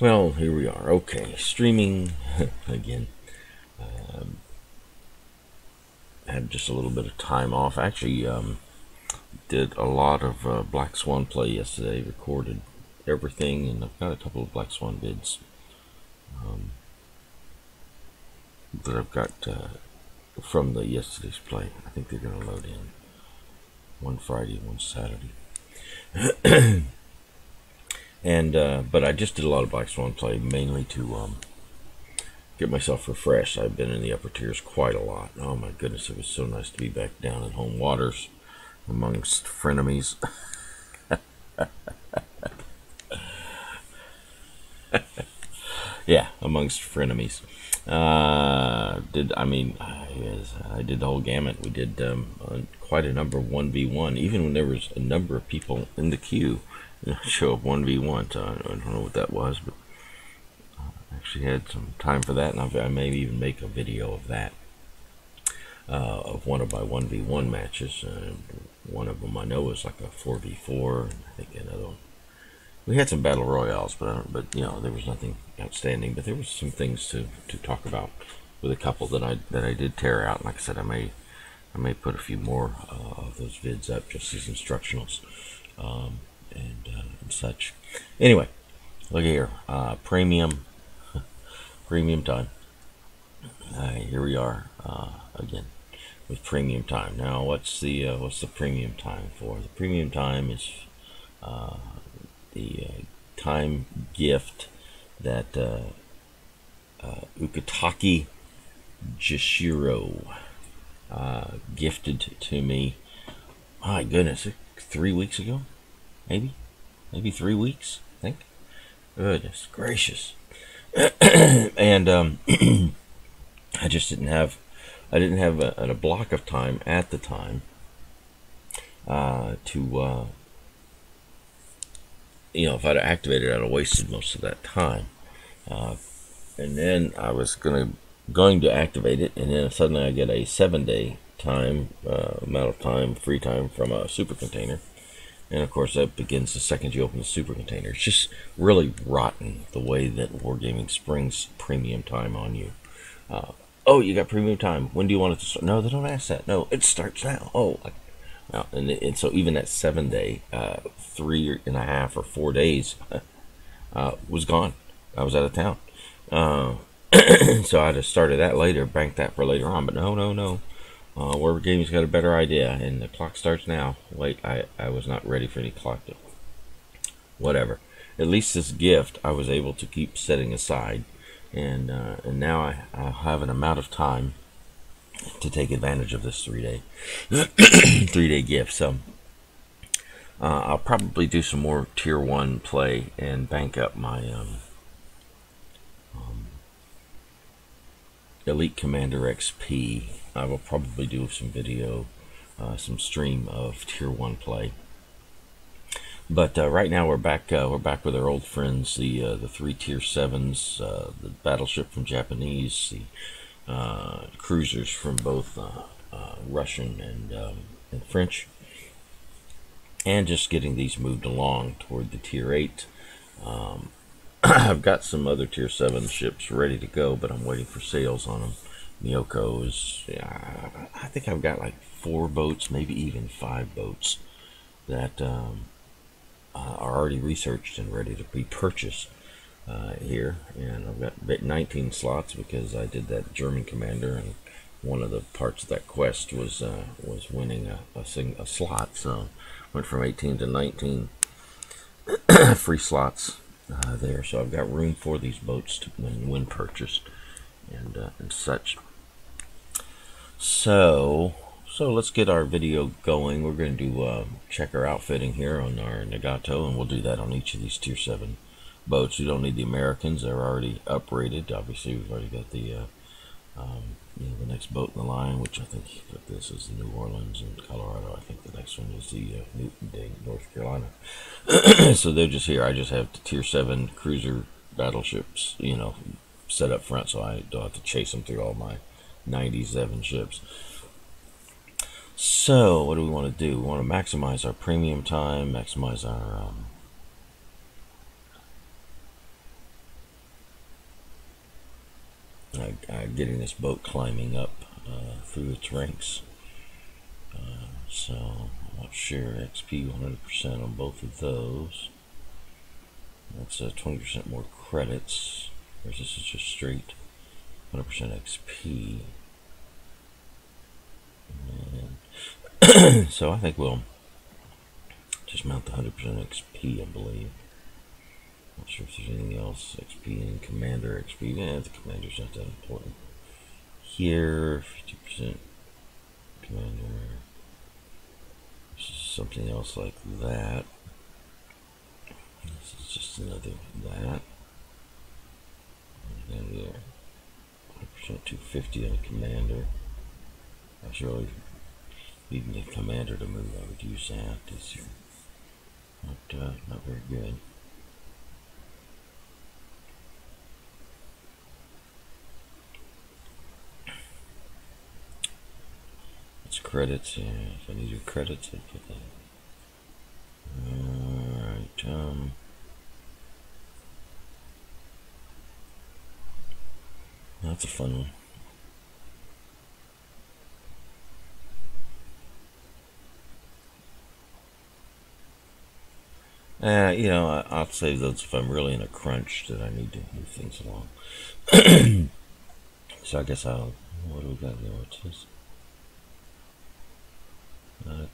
Well, here we are. Okay, streaming again. Had just a little bit of time off. Actually, did a lot of Black Swan play yesterday. Recorded everything, and I've got a couple of Black Swan vids that I've got from the yesterday's play. I think they're going to load in one Friday, one Saturday. And but I just did a lot of Black Swan play, mainly to get myself refreshed. I've been in the upper tiers quite a lot. Oh my goodness, it was so nice to be back down in home waters amongst frenemies. Yeah, amongst frenemies. I did the whole gamut. We did quite a number of 1v1, even when there was a number of people in the queue. Show up 1v1, so I don't know what that was, but I actually had some time for that, and I may even make a video of that, of one of my 1v1 matches. One of them I know was like a 4v4, and I think another one. We had some battle royales, but you know, there was nothing outstanding. But there was some things to talk about with a couple that I did tear out. And like I said, I may put a few more of those vids up just as instructionals. And such. Anyway, look here, premium time. Here we are again with premium time. Now, what's the premium time for? The premium time is the time gift that Ukitake Jishiro gifted to me. My goodness, 3 weeks ago. Maybe 3 weeks, I think. Goodness gracious. And I just didn't have a block of time at the time to you know, if I'd activated it, I'd have wasted most of that time. And then I was going to activate it, and then suddenly I get a 7-day time amount of time, free time, from a super container. And of course that begins the second you open the super container. It's just really rotten the way that Wargaming springs premium time on you. Oh, you got premium time. When do you want it to start? No, they don't ask that. No, it starts now. Oh, no. And so even that 7-day, 3.5 or 4 days was gone. I was out of town. So I'd have started that later, banked that for later on. But no. Wargaming's got a better idea, and the clock starts now. Wait, I was not ready for any clock to... Whatever. At least this gift I was able to keep setting aside, and now I have an amount of time to take advantage of this 3-day gift. So I'll probably do some more tier 1 play and bank up my Elite Commander XP. I will probably do some video, some stream of tier 1 play. But right now we're back with our old friends, the 3 tier 7s, the battleship from Japanese, the cruisers from both Russian and French, and just getting these moved along toward the tier 8. I've got some other tier 7 ships ready to go, but I'm waiting for sales on them. Miyoko is, I think I've got like 4 boats, maybe even 5 boats that are already researched and ready to be purchased here. And I've got 19 slots because I did that German commander, and one of the parts of that quest was winning a slot. So went from 18 to 19 free slots there. So I've got room for these boats to when purchased and such. So let's get our video going. We're going to do check our outfitting here on our Nagato, and we'll do that on each of these tier 7 boats. We don't need the Americans; they're already uprated. Obviously, we've already got the you know, the next boat in the line, which I think this is the New Orleans and Colorado. I think the next one is the Newton Day, North Carolina. So they're just here. I just have the tier 7 cruiser battleships, you know, set up front, so I don't have to chase them through all my 97 ships. So what do we want to do? We want to maximize our premium time, maximize our getting this boat climbing up through its ranks. So I'll share XP 100% on both of those. That's 20% more credits, whereas this is just straight 100% XP. And so I think we'll just mount the 100% XP, I believe. Not sure if there's anything else. XP and Commander XP. Yeah, the Commander's not that important. Here, 50% Commander. This is something else like that. This is just another that. And here, 100% 250 on the Commander. I was really needing the Commander to move. I would use that this year. Not very good. It's credits. Yeah, if I needed credits, I'd put that. Alright, that's a fun one. You know, I'll save those if I'm really in a crunch that I need to move things along. So I guess what do we got there? What's this?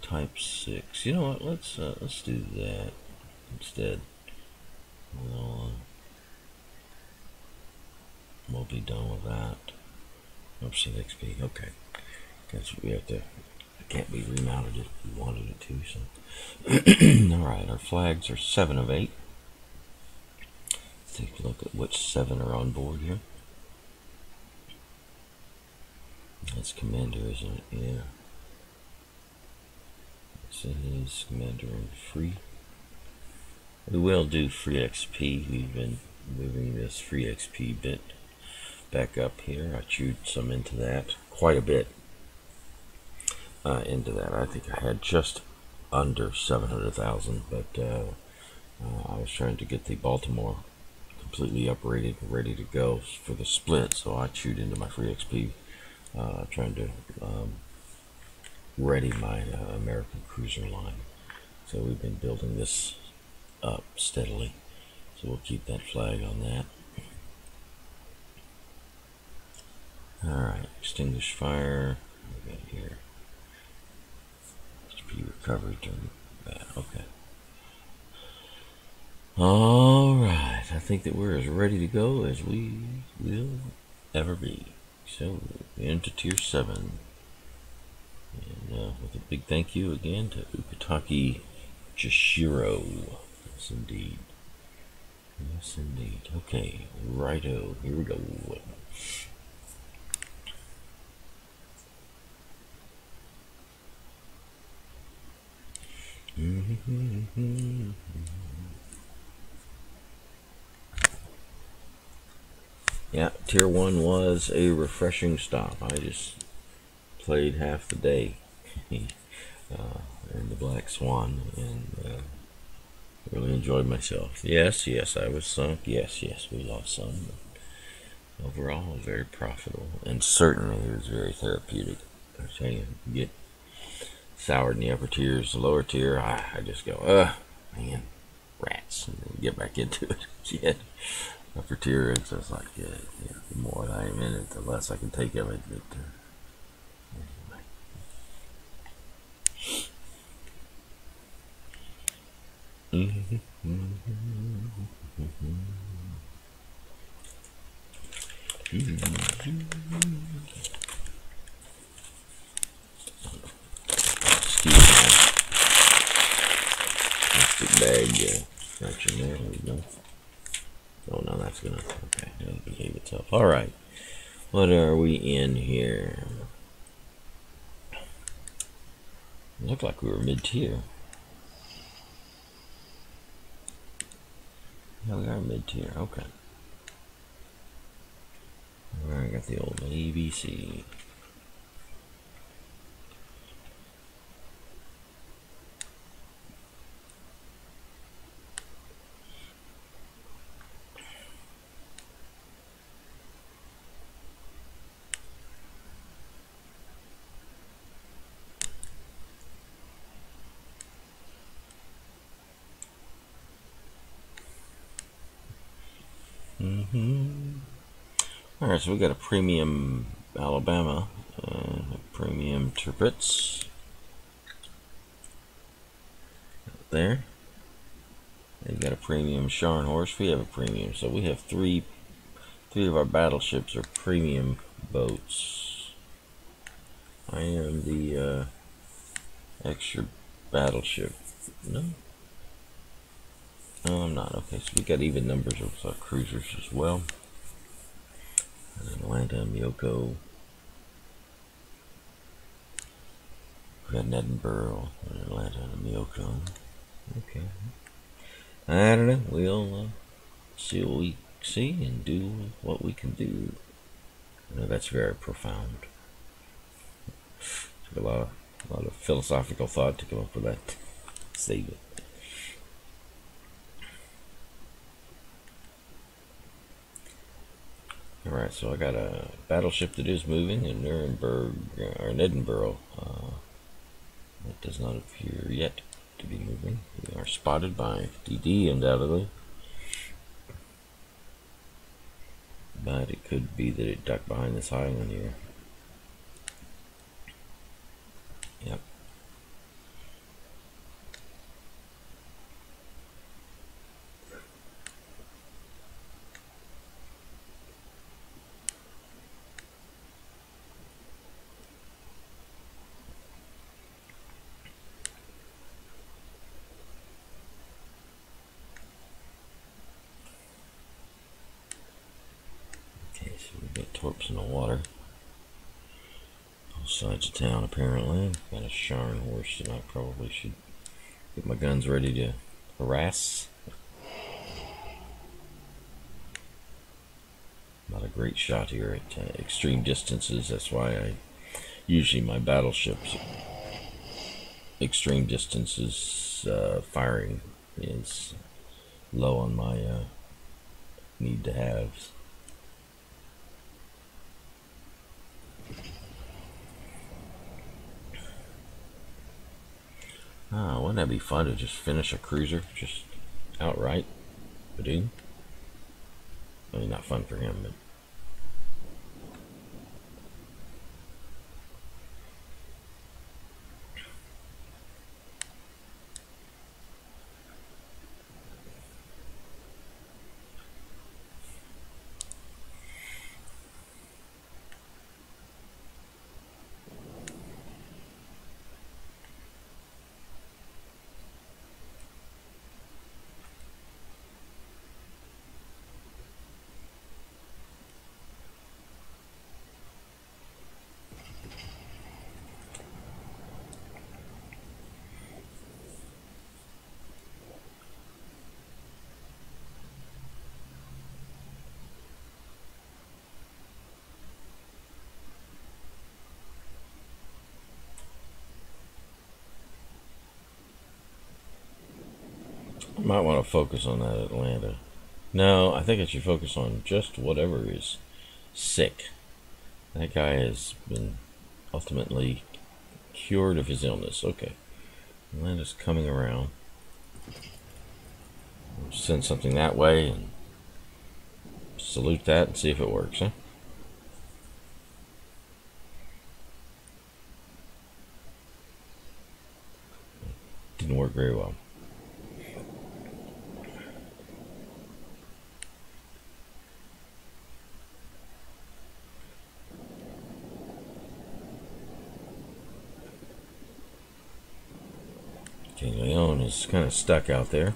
Type 6. You know what? Let's do that instead. We'll be done with that. Oops, XP. Okay. Guess we have to. It can't be remounted if we wanted it to. So, all right. Our flags are 7 of 8. Let's take a look at which 7 are on board here. That's Commander, isn't it? Yeah. This is Commander and free. We will do free XP. We've been moving this free XP bit back up here. I chewed some into that, quite a bit into that. I think I had just under 700,000, but I was trying to get the Baltimore completely uprated and ready to go for the split, so I chewed into my free XP, trying to ready my American cruiser line. So we've been building this up steadily, so we'll keep that flag on that. Alright, extinguish fire. We got here. HP recovered during that. Okay. Alright, I think that we're as ready to go as we will ever be. So, into Tier 7. And with a big thank you again to Ukitake Jashiro. Yes, indeed. Yes, indeed. Okay, righto. Here we go. Yeah, Tier 1 was a refreshing stop. I just played half the day in the Black Swan and really enjoyed myself. Yes, I was sunk. Yes, we lost some. But overall, very profitable. And certainly it was very therapeutic. I tell you, get soured in the upper tiers, the lower tier, I just go, man, rats, and then get back into it again. Upper tier, it's just like, the more that I am in it, the less I can take of it. But, plastic bag scratching there. There we go. Oh no, that's gonna, okay, that'll behave itself. Alright, what are we in here? Looked like we were mid-tier. Yeah, we are mid-tier, okay. Alright, got the old ABC. Alright, so we got a premium Alabama, a premium Turbits there. And you got a premium Scharnhorst. We have a premium, so we have three of our battleships are premium boats. I am the extra battleship. No, I'm not. Okay, so we got even numbers of cruisers as well. Atlanta, Miyoko. We got an Edinburgh, an Atlanta, and a Miyoko. Okay. I don't know. We'll see what we see and do what we can do. I know that's very profound. Took a lot of philosophical thought to come up with that statement. Alright, so I got a battleship that is moving in Nuremberg, or in Edinburgh. It does not appear yet to be moving. We are spotted by DD, undoubtedly. But it could be that it ducked behind this island here. Yep. Okay, so we've got torps in the water. Both sides of town, apparently. Got a Scharnhorst, and I probably should get my guns ready to harass. Not a great shot here at extreme distances. That's why I usually my battleships extreme distances firing is low on my need to haves. Wouldn't that be fun to just finish a cruiser just outright? Badoo. I mean, not fun for him, but I might want to focus on that Atlanta. No, I think I should focus on just whatever is sick. That guy has been ultimately cured of his illness. Okay. Atlanta's coming around. We'll send something that way and salute that and see if it works, huh? Didn't work very well. King Leon is kind of stuck out there.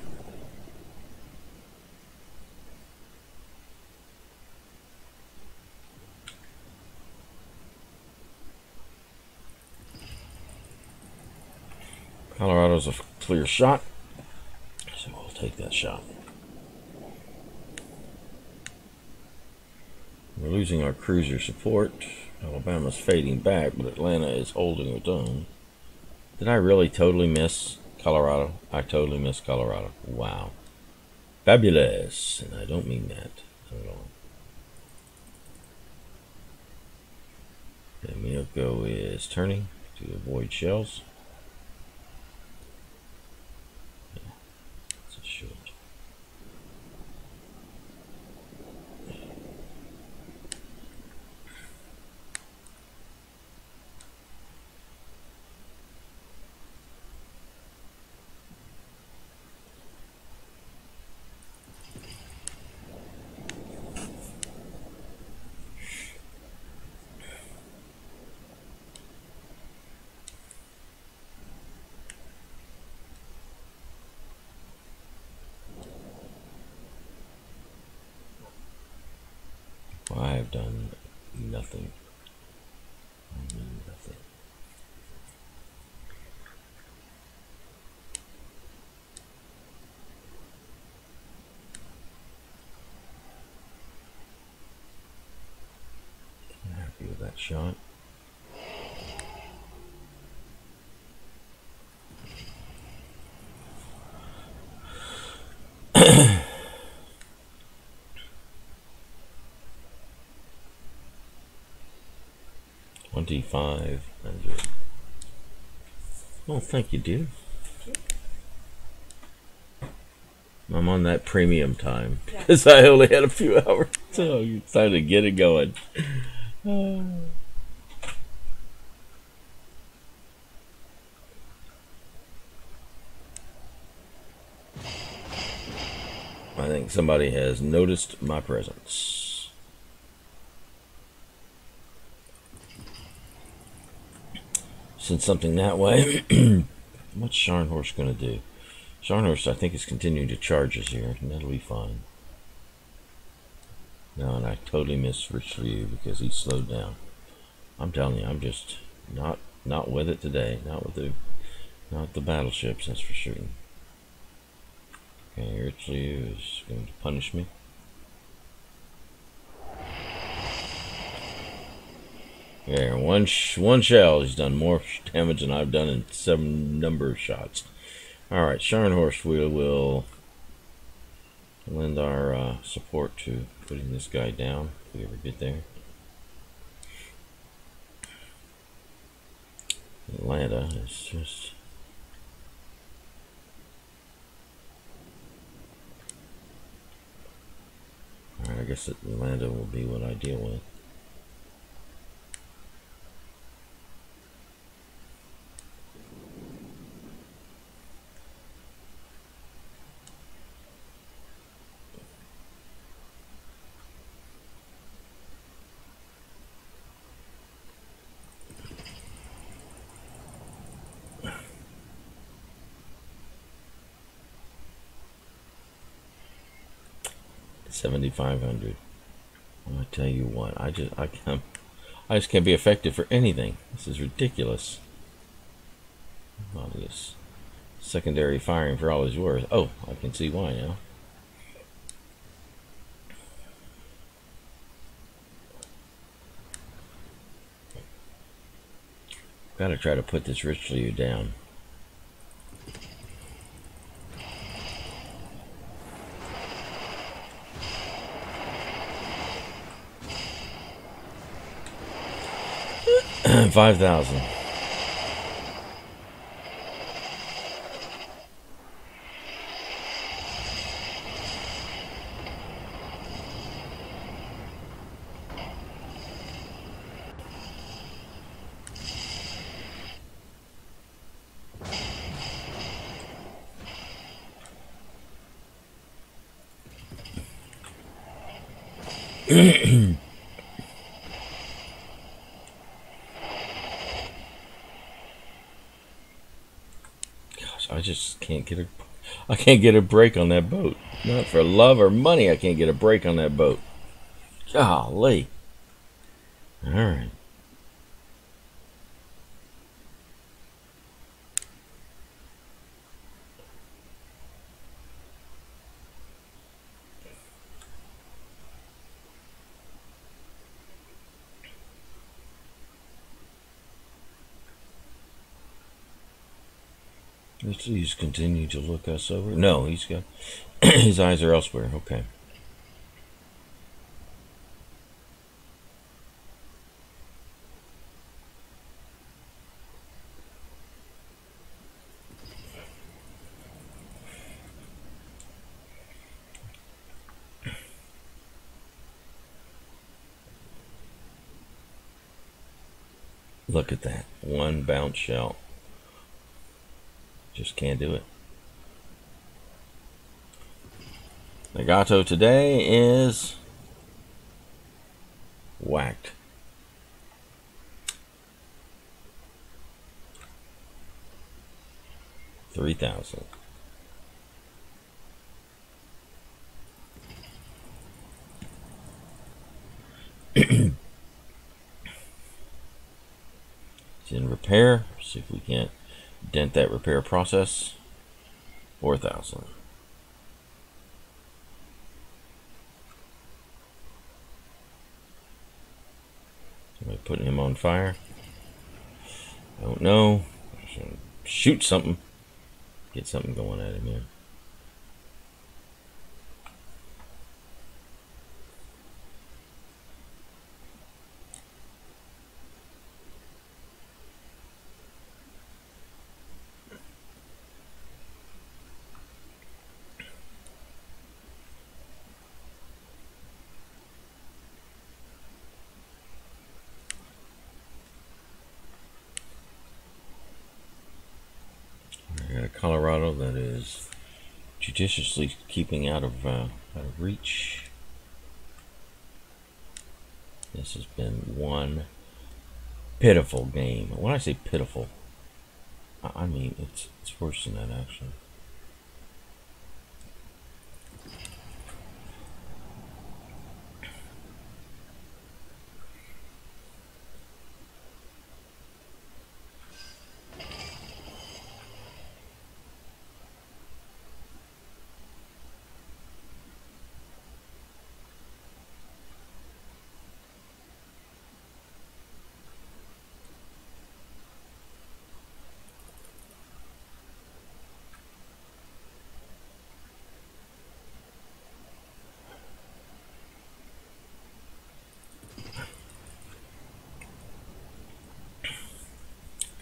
Colorado's a clear shot, so we'll take that shot. We're losing our cruiser support. Alabama's fading back, but Atlanta is holding its own. Did I really totally miss Colorado? I totally missed Colorado. Wow. Fabulous. And I don't mean that at all. Okay, Miyoko is turning to avoid shells. Yeah, it's a short. I've done nothing. Nothing. I'm happy with that shot. $2,500. Oh, thank you, dear. I'm on that premium time because I only had a few hours, so you decided to get it going. I think somebody has noticed my presence. Send something that way. What's Scharnhorst going to do? Scharnhorst, I think, is continuing to charge us here, and that'll be fine. No, and I totally missed Richelieu because he slowed down. I'm telling you, I'm just not with it today. Not with the battleships, that's for sure. Okay, Richelieu is going to punish me. There, one shell. He's done more damage than I've done in some number of shots. All right, Scharnhorst, we will lend our support to putting this guy down if we ever get there. Atlanta is just... Alright, I guess Atlanta will be what I deal with. $7,500. I tell you what, I just can't be effective for anything. This is ridiculous. All this secondary firing for all it's worth. Oh, I can see why now. Gotta try to put this Richelieu down. $5,000. I just can't get a break on that boat. Not for love or money, I can't get a break on that boat. Golly. All right. He's continuing to look us over. No, he's got his eyes are elsewhere. Okay. Look at that. One bounce shell. Just can't do it. Legato today is whacked. $3,000. repair. See if we can't dent that repair process. 4,000. Somebody putting him on fire? Don't know. I should shoot something. Get something going at him here. Colorado that is judiciously keeping out of reach. This has been one pitiful game. When I say pitiful, I mean it's worse than that actually.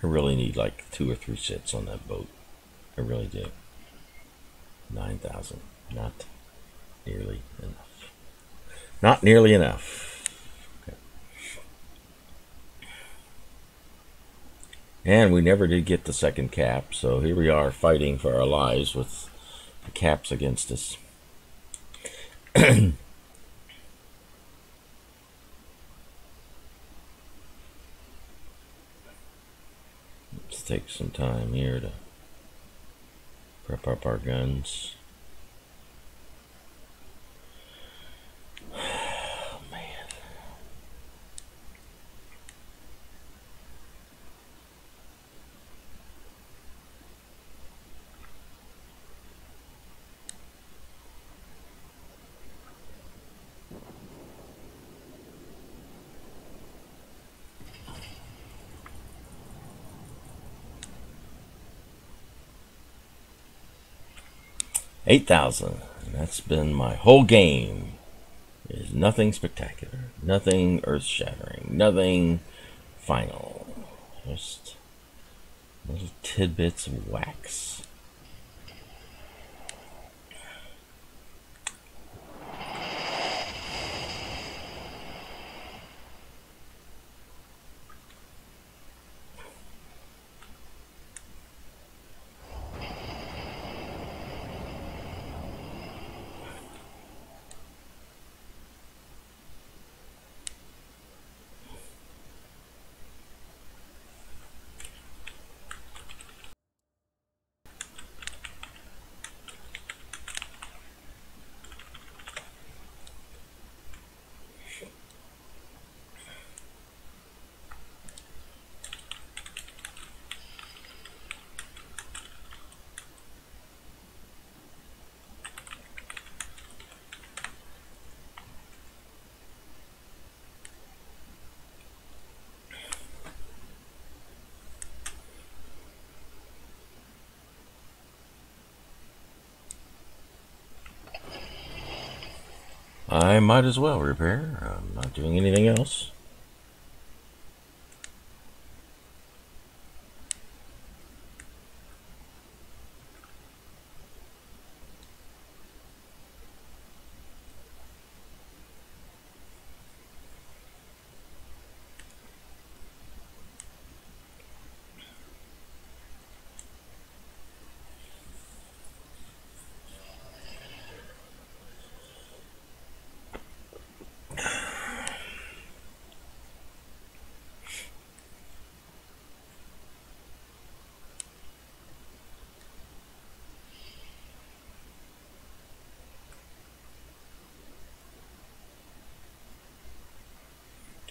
I really need like 2 or 3 sets on that boat. I really do. 9,000. Not nearly enough. Not nearly enough. Okay. And we never did get the second cap, so here we are fighting for our lives with the caps against us. Let's take some time here to prep up our guns. Oh, man. $8,000. And that's been my whole game. There's nothing spectacular, nothing earth-shattering, nothing final. Just little tidbits of wax. I might as well repair. I'm not doing anything else.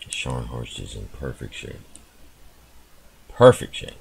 Scharnhorst is in perfect shape. Perfect shape.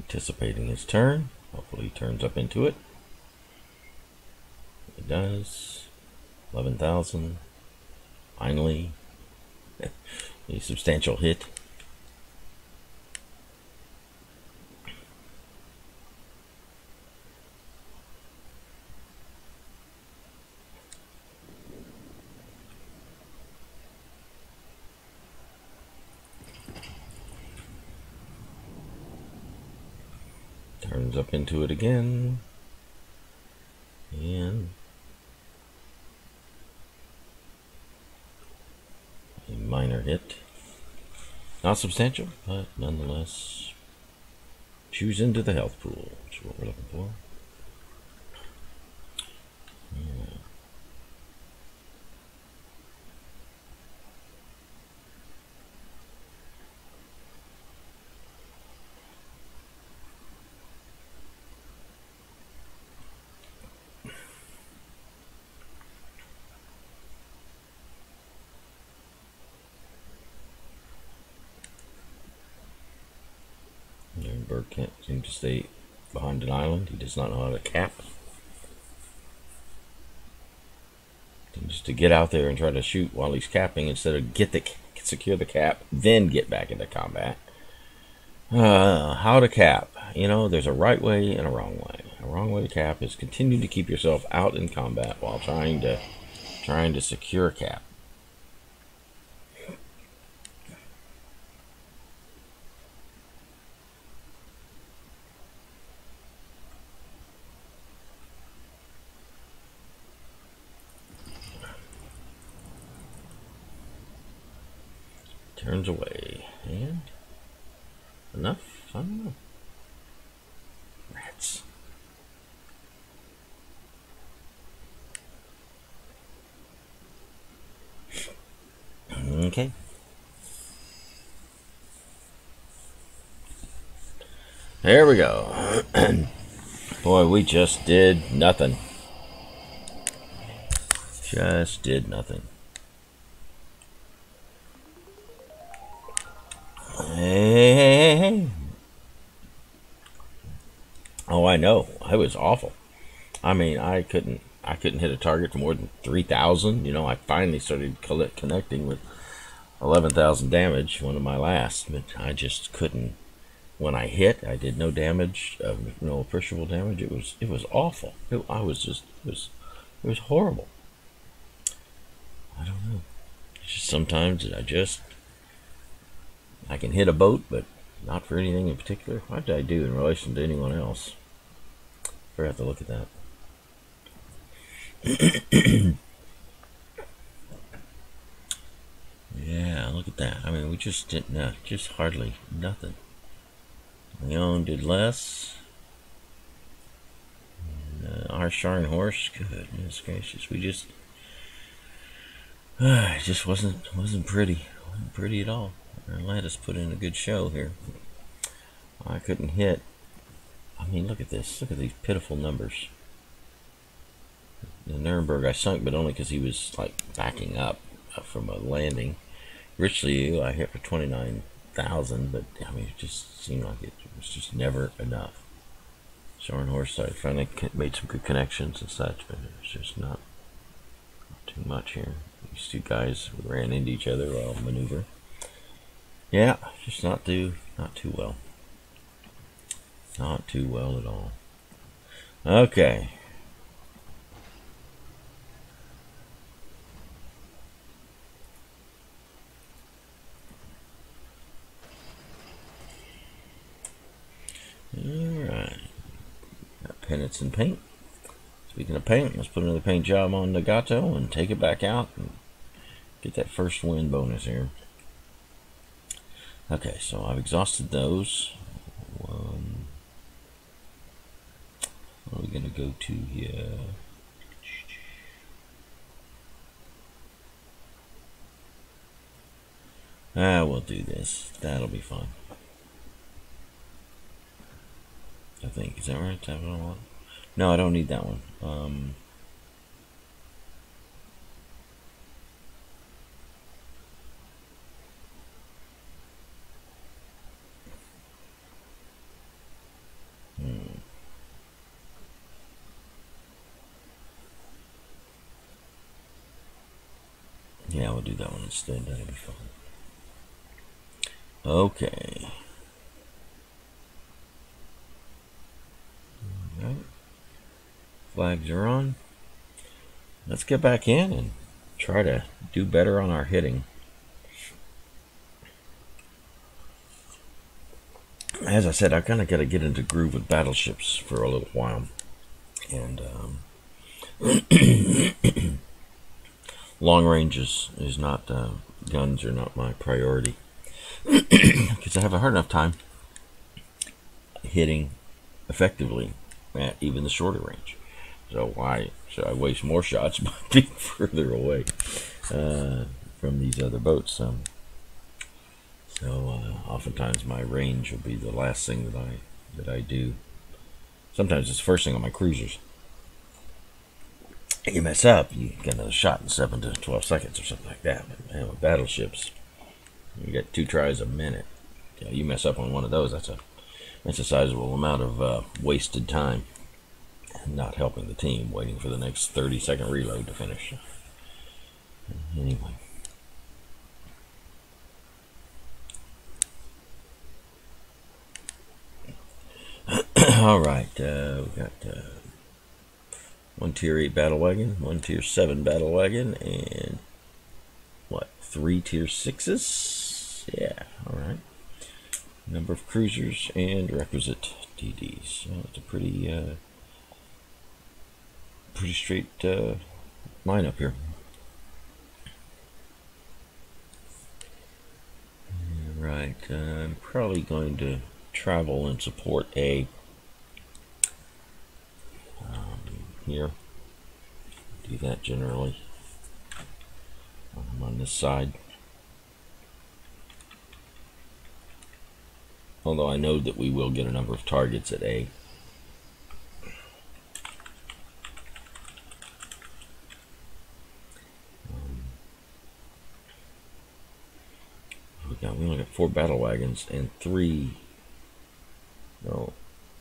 Anticipating his turn. Hopefully he turns up into it. It does. 11,000. Finally, a substantial hit. Turns up into it again. And a minor hit. Not substantial, but nonetheless chews into the health pool, which is what we're looking for. Yeah. Bird can't seem to stay behind an island. He does not know how to cap. Just to get out there and try to shoot while he's capping instead of secure the cap, then get back into combat. How to cap? You know, there's a right way and a wrong way. A wrong way to cap is continue to keep yourself out in combat while trying to secure cap. Turns away, and enough? I don't know. Rats. Okay. There we go. Boy, we just did nothing. Just did nothing. Hey. Oh, I know. I was awful. I mean, I couldn't hit a target for more than 3,000. You know, I finally started connecting with 11,000 damage, one of my last, but I just couldn't. When I hit, I did no damage, no appreciable damage. It was awful. It was horrible. I don't know. It's just sometimes I can hit a boat, but not for anything in particular. What did I do in relation to anyone else? I have to look at that. Yeah, look at that. I mean, we just did just hardly nothing. Leon did less. And, our Sharn horse, goodness gracious, we it just wasn't pretty. Wasn't pretty at all. let us put in a good show here. I couldn't hit. I mean, look at this. Look at these pitiful numbers. The Nuremberg I sunk, but only because he was like backing up from a landing. Richelieu I hit for 29,000, but I mean, it just seemed like it was just never enough. Scharnhorst, I finally made some good connections and such, but it was just not too much here. These two guys ran into each other while maneuver. Yeah, just not too well. Not too well at all. Okay. Alright. Got pennants and paint. Speaking of paint, let's put another paint job on the Gato and take it back out and get that first win bonus here. Okay, so I've exhausted those. What are we going to go to here? We'll do this. That'll be fine. I think. Is that right? Tap it on? No, I don't need that one. Yeah, we'll do that one instead. That'll be fine. Okay. Alright. Flags are on. Let's get back in and try to do better on our hitting. As I said, I kind of got to get into groove with battleships for a little while. And long range is not, guns are not my priority. Because I have a hard enough time hitting effectively at even the shorter range. So why should I waste more shots by being further away from these other boats? So oftentimes my range will be the last thing that I do. Sometimes it's the first thing on my cruisers. You mess up, you get another shot in 7 to 12 seconds or something like that. But man, with battleships, you get 2 tries a minute. You mess up on one of those, that's a sizable amount of wasted time, and not helping the team, waiting for the next 30-second reload to finish. Anyway. All right, we got 1 tier 8 battle wagon, 1 tier 7 battle wagon, and what, 3 tier 6s? Yeah, all right. Number of cruisers and requisite DDs. So it's a pretty straight lineup here. Right, I'm probably going to travel and support A here. Do that generally. I'm on this side. Although I know that we will get a number of targets at A. We only got 4 battle wagons and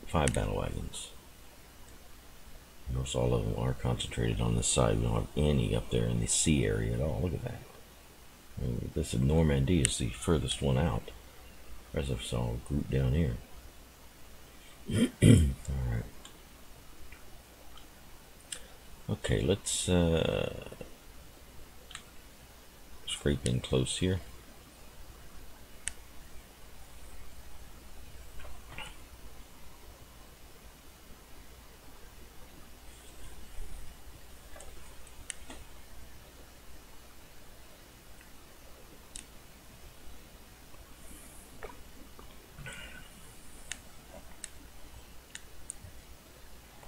5 battle wagons. Notice all of them are concentrated on this side. We don't have any up there in the sea area at all. Look at that. This is Normandy is the furthest one out. The rest of us all grouped down here. Alright. Okay, let's scrape in close here.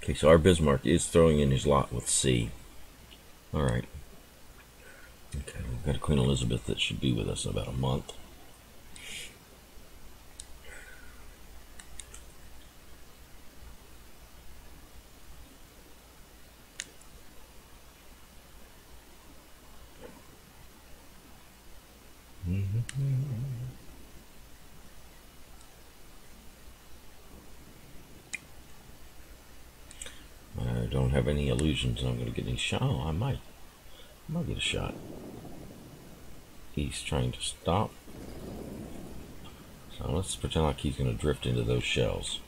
Okay, so our Bismarck is throwing in his lot with C. Alright. Okay, we've got a Queen Elizabeth that should be with us in about a month. don't have any illusions I'm going to get any shot. Oh, I might get a shot. He's trying to stop. So let's pretend like he's going to drift into those shells.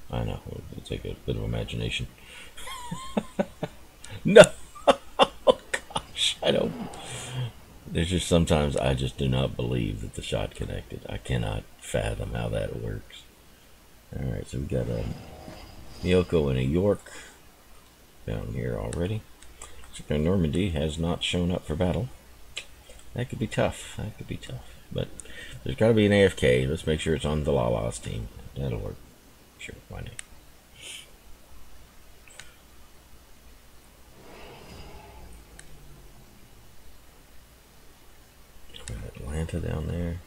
I know, it'll take a bit of imagination. No! Oh gosh, I don't. There's just sometimes I just do not believe that the shot connected. I cannot fathom how that works. Alright, so we got a Miyoko and a York down here already. So Normandy has not shown up for battle. That could be tough. That could be tough. But there's got to be an AFK. Let's make sure it's on theLaalaa's team. That'll work. Sure, why not? We got Atlanta down there.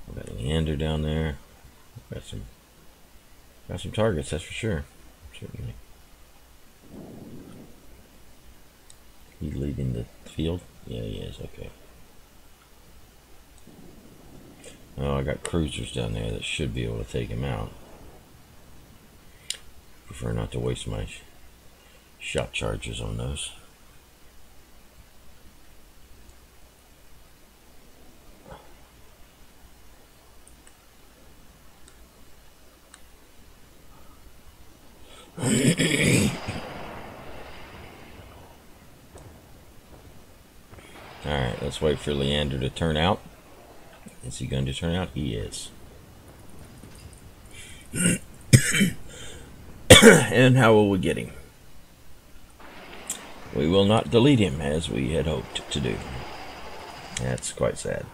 We got Leander down there. We got some targets, that's for sure. Certainly. He's leading the field? Yeah, he is. Okay. Oh, I got cruisers down there that should be able to take him out. Prefer not to waste my shot charges on those. Alright, let's wait for Leander to turn out. Is he going to turn out? He is. And how will we get him? We will not delete him as we had hoped to do. That's quite sad.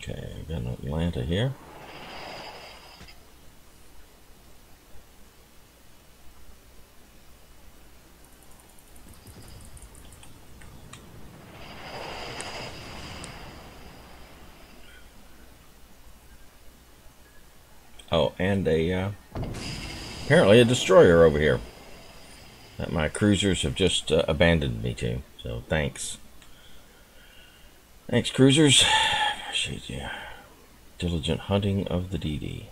Okay, I got Atlanta here. Oh, and apparently a destroyer over here that my cruisers have just abandoned me to. So thanks. Thanks, cruisers. Appreciate you. Diligent hunting of the DD.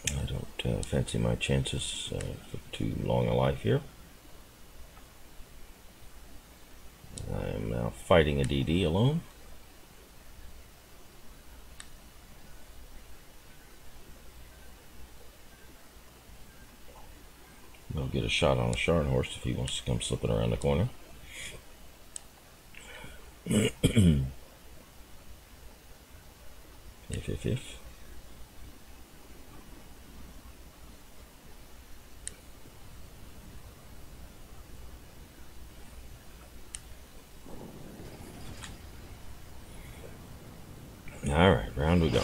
I don't fancy my chances for too long a life here. I am now fighting a DD alone. We'll get a shot on a Shard horse if he wants to come slipping around the corner. If. Alright, round we go.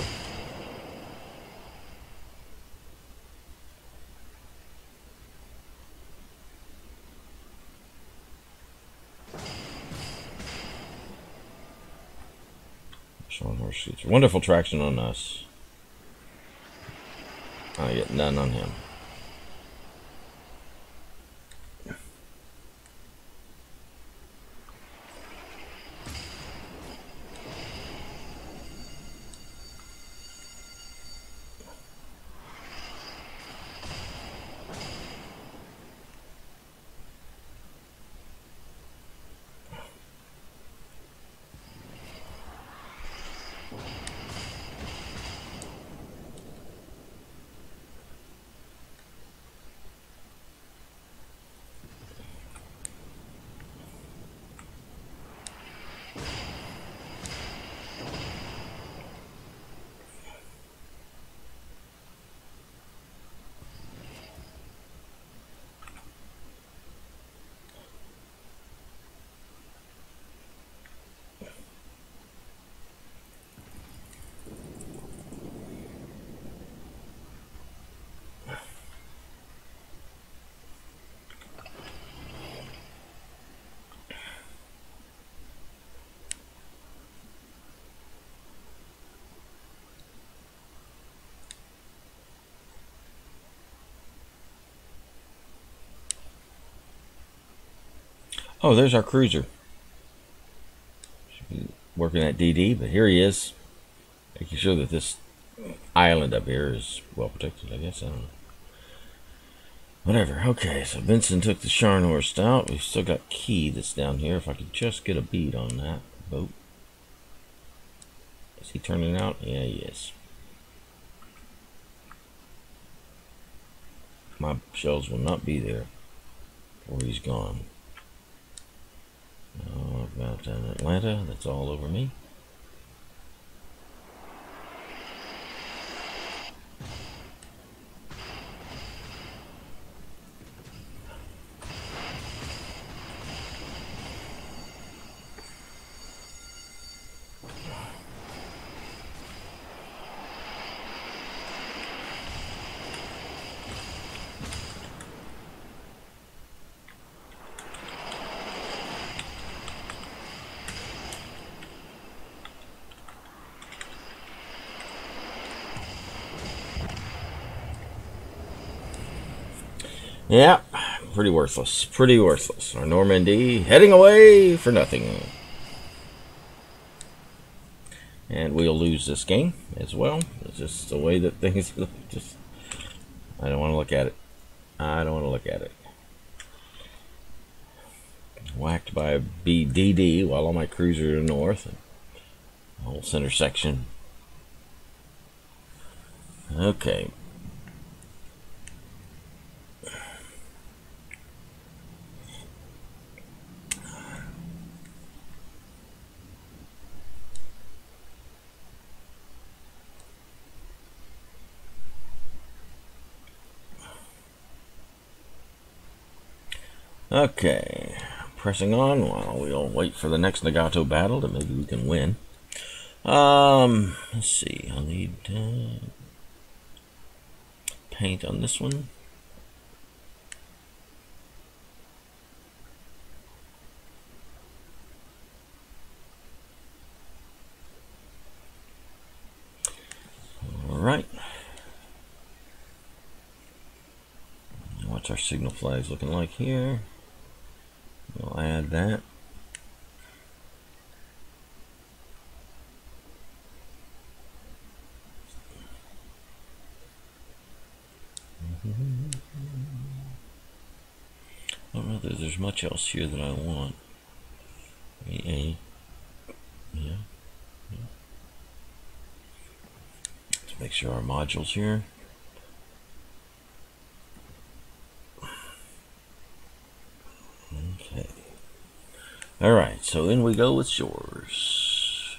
Showing horse shoots. Wonderful traction on us. I get none on him. Oh, there's our cruiser. Should be working at DD, but here he is, making sure that this island up here is well protected, I guess. I don't know. Whatever. Okay, so Vincent took the Scharnhorst out. We've still got Key that's down here. If I could just get a bead on that boat. Is he turning out? Yeah, he is. My shells will not be there before he's gone. Oh, about Atlanta. That's all over me. Yeah, pretty worthless. Pretty worthless. Our Normandy heading away for nothing. And we'll lose this game as well. It's just the way that things just... I don't want to look at it. I don't want to look at it. Whacked by a BDD while on my cruiser to the north. The whole center section. Okay. Okay, pressing on while we'll wait for the next Nagato battle that maybe we can win. Let's see, I'll need paint on this one. All right. What's our signal flags looking like here? We'll add that. I don't know that there's much else here that I want. Yeah. Let's make sure our modules here. Okay. Alright, so in we go with shores.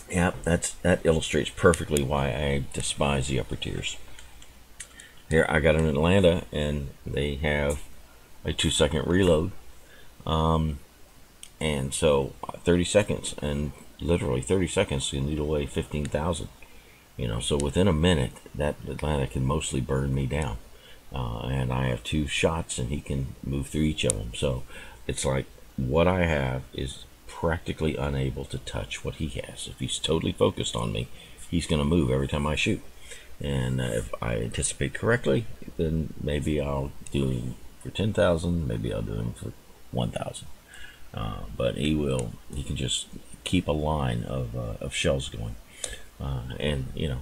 Yeah, that illustrates perfectly why I despise the upper tiers. Here I got an Atlanta and they have a 2-second reload, and so 30 seconds, and literally 30 seconds you need away 15,000. You know, so within a minute that Atlanta can mostly burn me down, and I have 2 shots and he can move through each of them. So it's like what I have is practically unable to touch what he has. If he's totally focused on me, he's going to move every time I shoot. And if I anticipate correctly, then maybe I'll do him for 10,000, maybe I'll do him for 1,000. But he can just keep a line of shells going. And you know,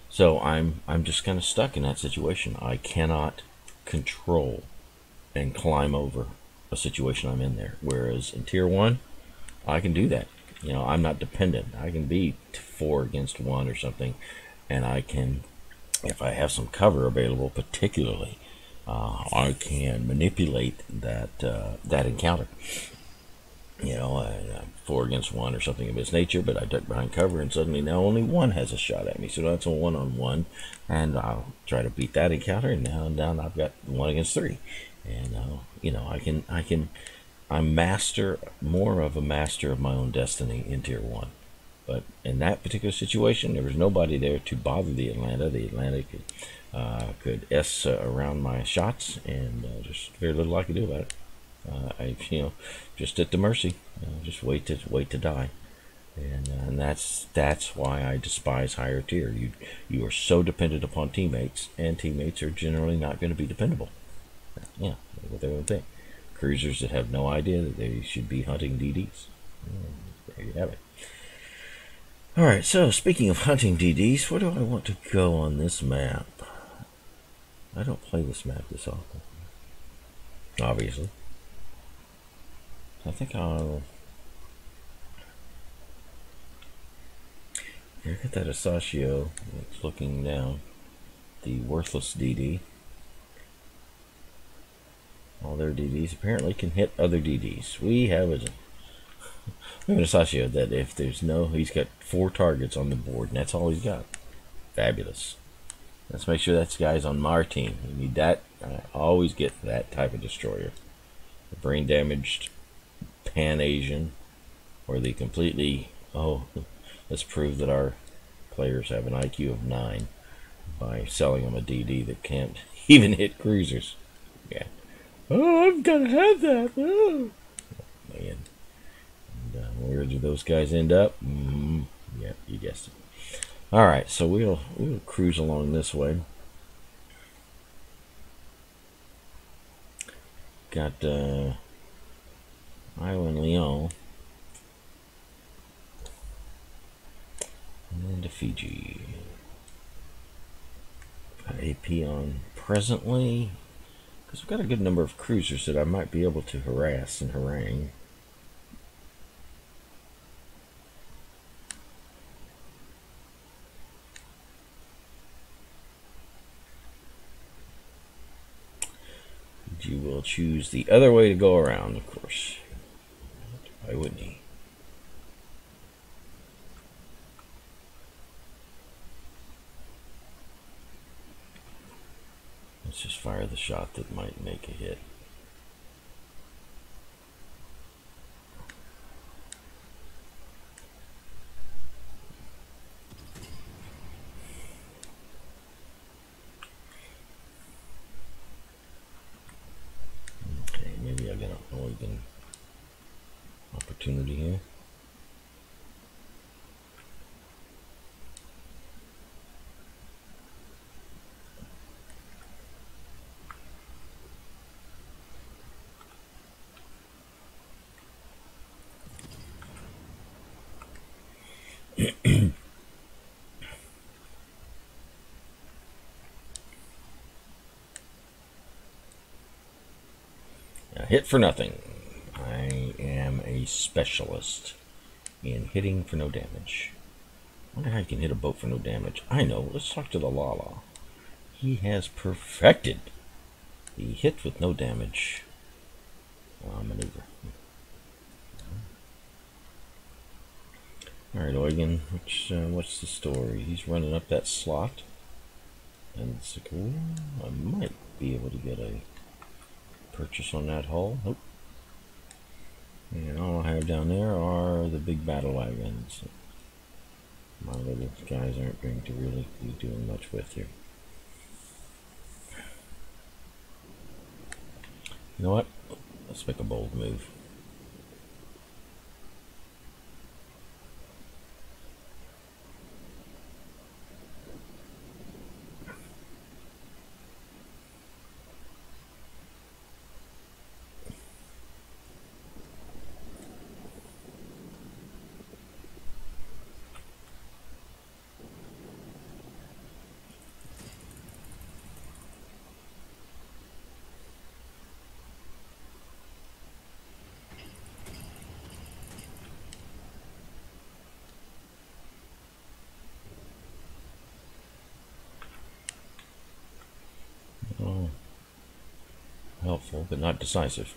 so I'm just kind of stuck in that situation. I cannot control and climb over a situation I'm in there. Whereas in tier 1, I can do that. You know, I'm not dependent. I can be 4 against 1 or something, and I can, if I have some cover available, particularly, I can manipulate that encounter. You know, I'm 4 against 1 or something of its nature, but I duck behind cover, and suddenly now only 1 has a shot at me. So that's a 1-on-1, and I'll try to beat that encounter. And now and down, I've got 1 against 3, and you know, I'm more of a master of my own destiny in tier 1. But in that particular situation, there was nobody there to bother the Atlanta. The Atlanta could S around my shots, and just very little I could do about it. I, just at the mercy. Just wait to die. And that's why I despise higher tier. You are so dependent upon teammates, and teammates are generally not going to be dependable. Yeah, what they would think. Cruisers that have no idea that they should be hunting DDs. There you have it. Alright, so speaking of hunting DDs, where do I want to go on this map? I don't play this map this often, obviously. I think I'll... Look at that Asaccio. It's looking down. The worthless DD. All their DDs apparently can hit other DDs. We have an Asaccio that if there's he's got 4 targets on the board, and that's all he's got. Fabulous. Let's make sure that guy's on my team. We need that. I always get that type of destroyer. The brain damaged Pan-Asian, or the completely, let's prove that our players have an IQ of 9 by selling them a DD that can't even hit cruisers. Yeah. Oh, I've got to have that. Oh. Man. And, where do those guys end up? Yeah, you guessed it. All right, so we'll cruise along this way. Got Island Leon, and then to Fiji. Got AP on presently, because we've got a good number of cruisers that I might be able to harass and harangue. You will choose the other way to go around, of course. Why wouldn't he? Let's just fire the shot that might make a hit. Okay, maybe I got a Oregon opportunity here. Hit for nothing. I am a specialist in hitting for no damage. I wonder how you can hit a boat for no damage. I know. Let's talk to theLaalaa. He has perfected the hit with no damage maneuver. Alright, Oregon, what's the story? He's running up that slot. And it's like, I might be able to get a purchase on that hull. Nope. And all I have down there are the big battle wagons. My little guys aren't going to really be doing much with here. You know what? Let's make a bold move. Oh, helpful, but not decisive.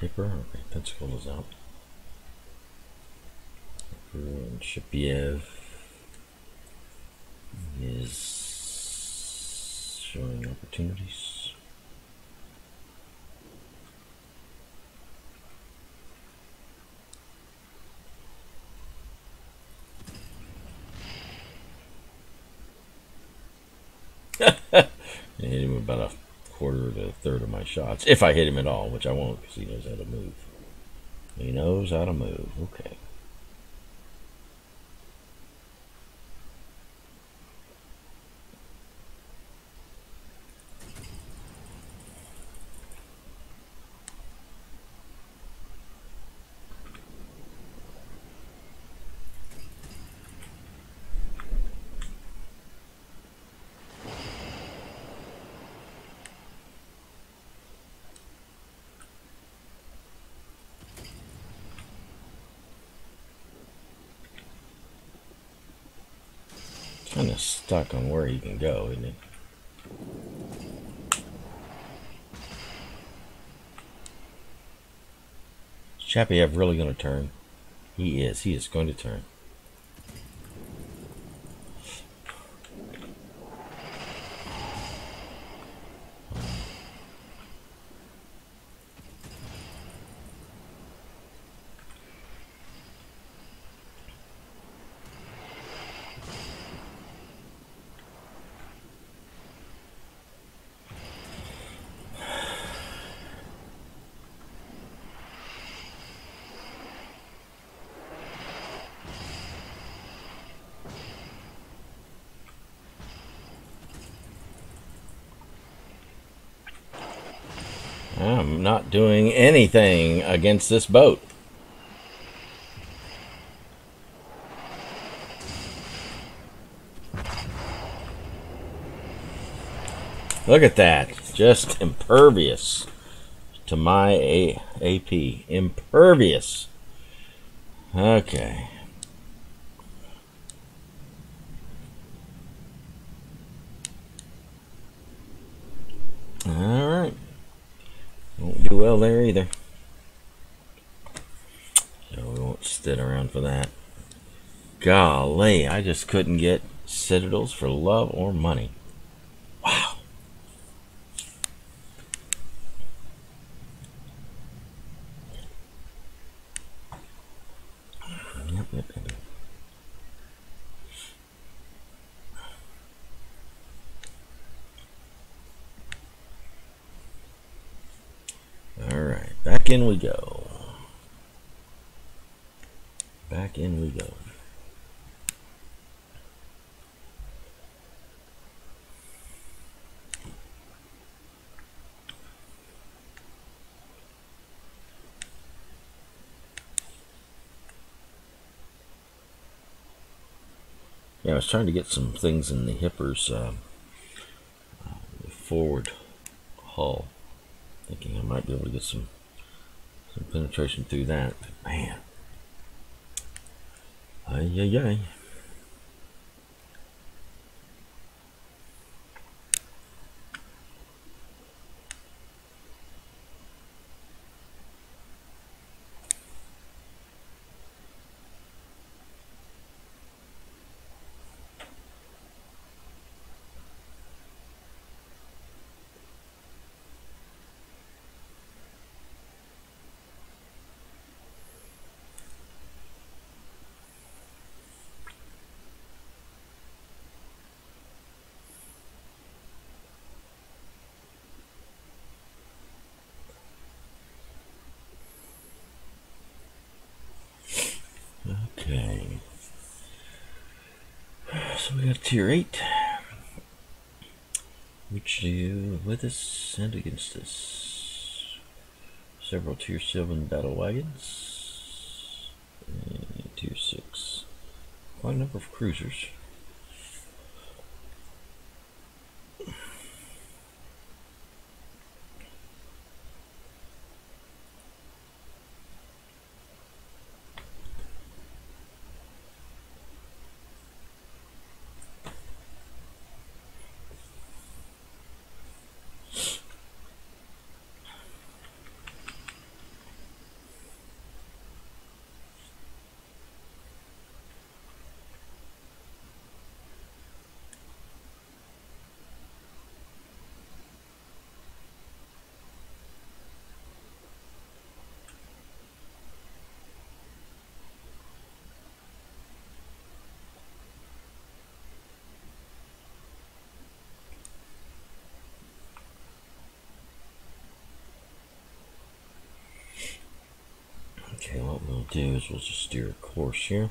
Hipper, okay, Pensacola is out. Hipper and Shipiev is showing opportunities. And hit him about a quarter to a third of my shots. If I hit him at all, which I won't because he knows how to move. He knows how to move. Okay. Kind of stuck on where he can go, isn't he? Is Chappie F really going to turn? He is. He is going to turn. I'm not doing anything against this boat. Look at that. Just impervious to my AP. Impervious. Okay. Alright. Won't do well there either. So we won't sit around for that. Golly, I just couldn't get citadels for love or money. Wow. Yep. Alright, back in we go. Back in we go. Yeah, I was trying to get some things in the Hippers forward hull, thinking I might be able to get some penetration through that. But man, ay. Okay. So we got tier 8. Which do with us and against us. Several tier 7 battle wagons. And tier 6. Quite a number of cruisers. Okay, what we'll do is we'll just steer a course here.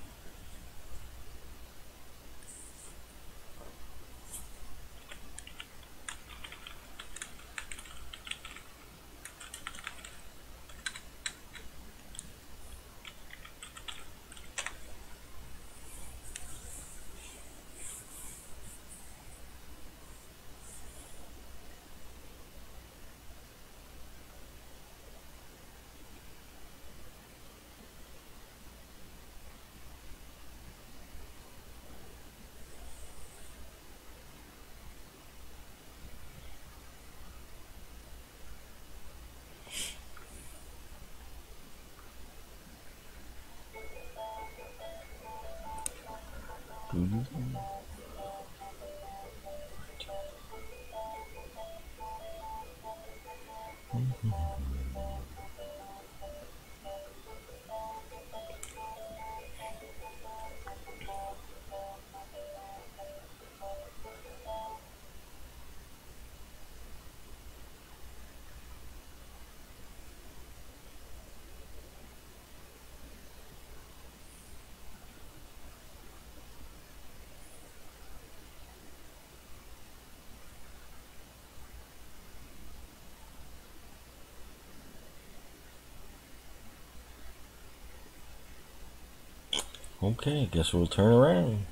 Okay, I guess we'll turn around.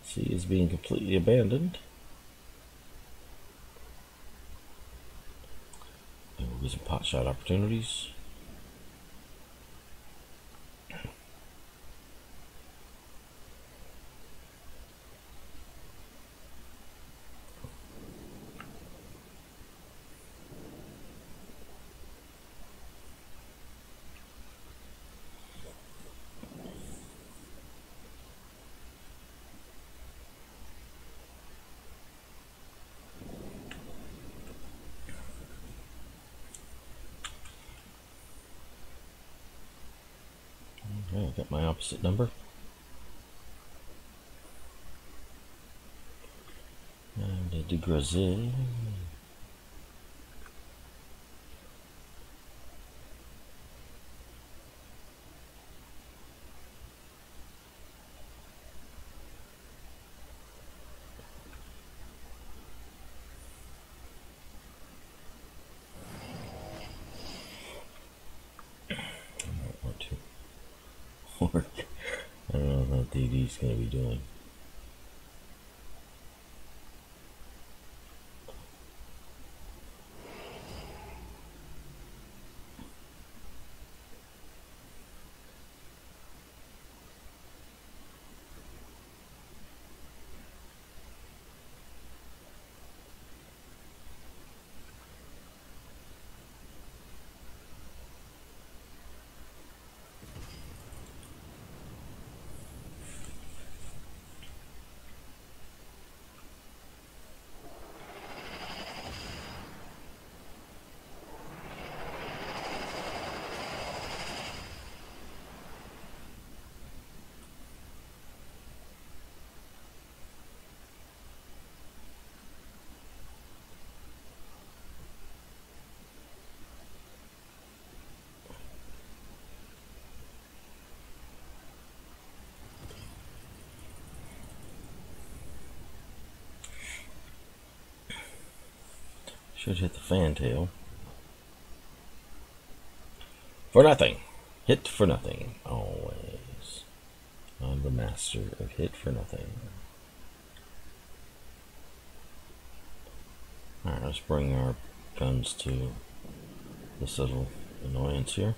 Sea is being completely abandoned. And we'll get some pot shot opportunities. Okay, I got my opposite number. And a degrasé. Work. I don't know what DD's going to be doing. Should hit the fantail. For nothing. Hit for nothing. Always. I'm the master of hit for nothing. Alright, let's bring our guns to this little annoyance here.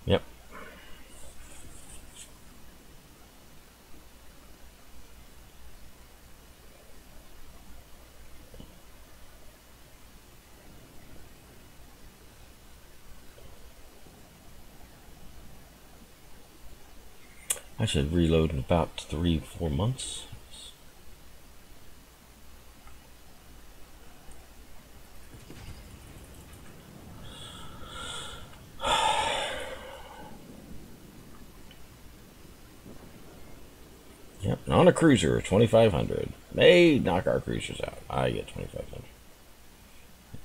Yep. I should reload in about 3-4 months. On a cruiser, 2,500. May knock our cruisers out. I get 2,500.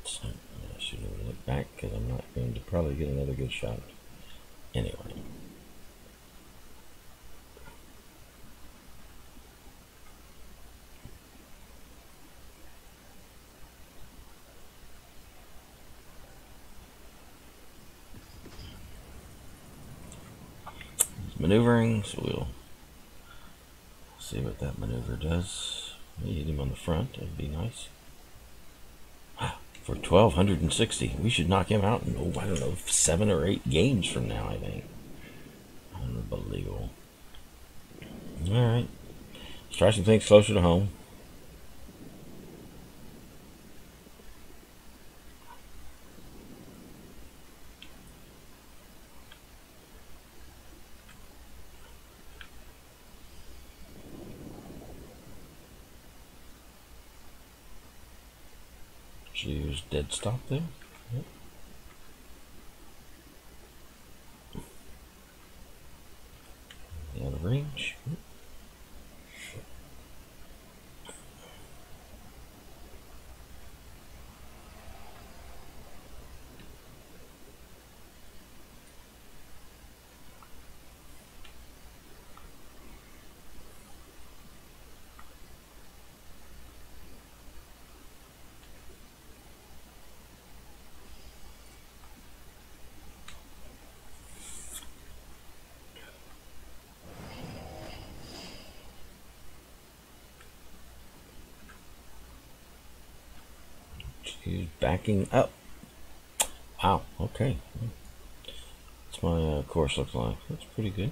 I should have looked back because I'm not going to probably get another good shot. Anyway. Maneuvering, so we'll see what that maneuver does. Maybe hit him on the front, that'd be nice. For 1,260, we should knock him out in, I don't know, 7 or 8 games from now, I think. Unbelievable. Alright, let's try some things closer to home. Use dead stop there. Yep. Out of range. Yep. She's backing up. Wow, okay. That's my course looks like. That's pretty good.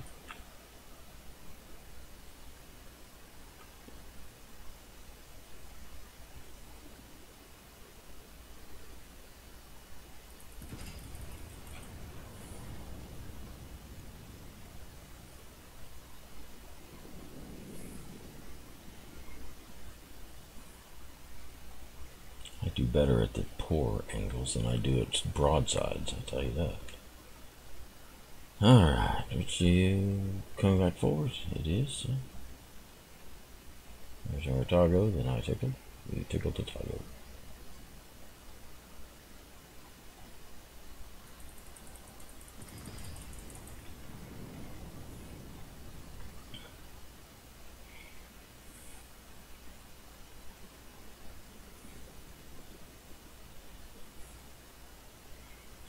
I do better at the poor angles than I do at broadsides, I'll tell you that. Alright, let's see, coming back forward, it is. There's our toggle, then I tickle. We tickle the toggle.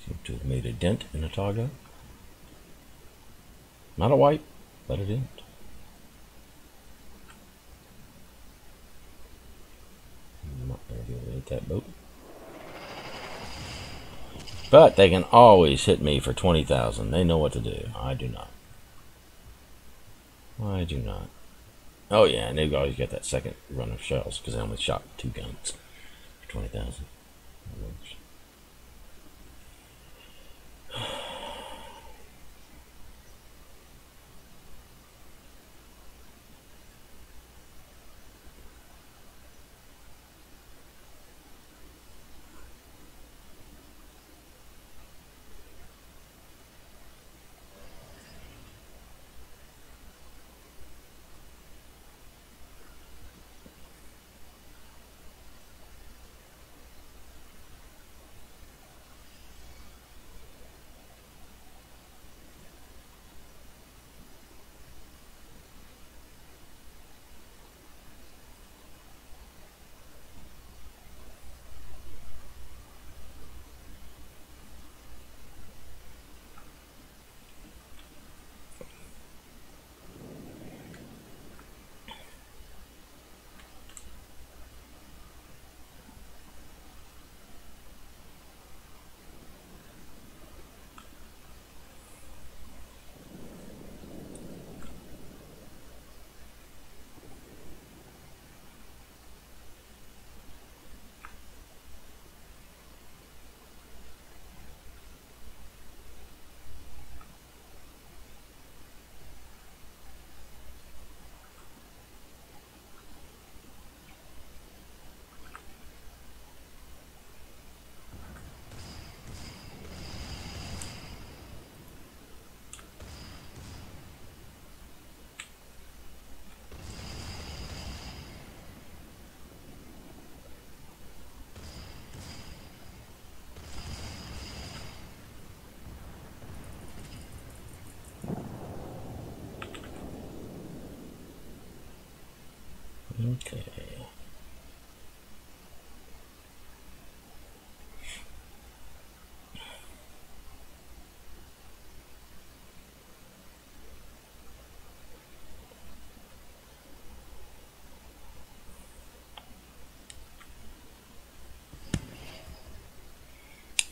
Seem to have made a dent in the toggle. Not a wipe, but a dent. I'm not going to be able to hit that boat. But they can always hit me for 20,000. They know what to do. I do not. I do not. Oh yeah, and they've always got that second run of shells because I only shot 2 guns for 20,000. Okay.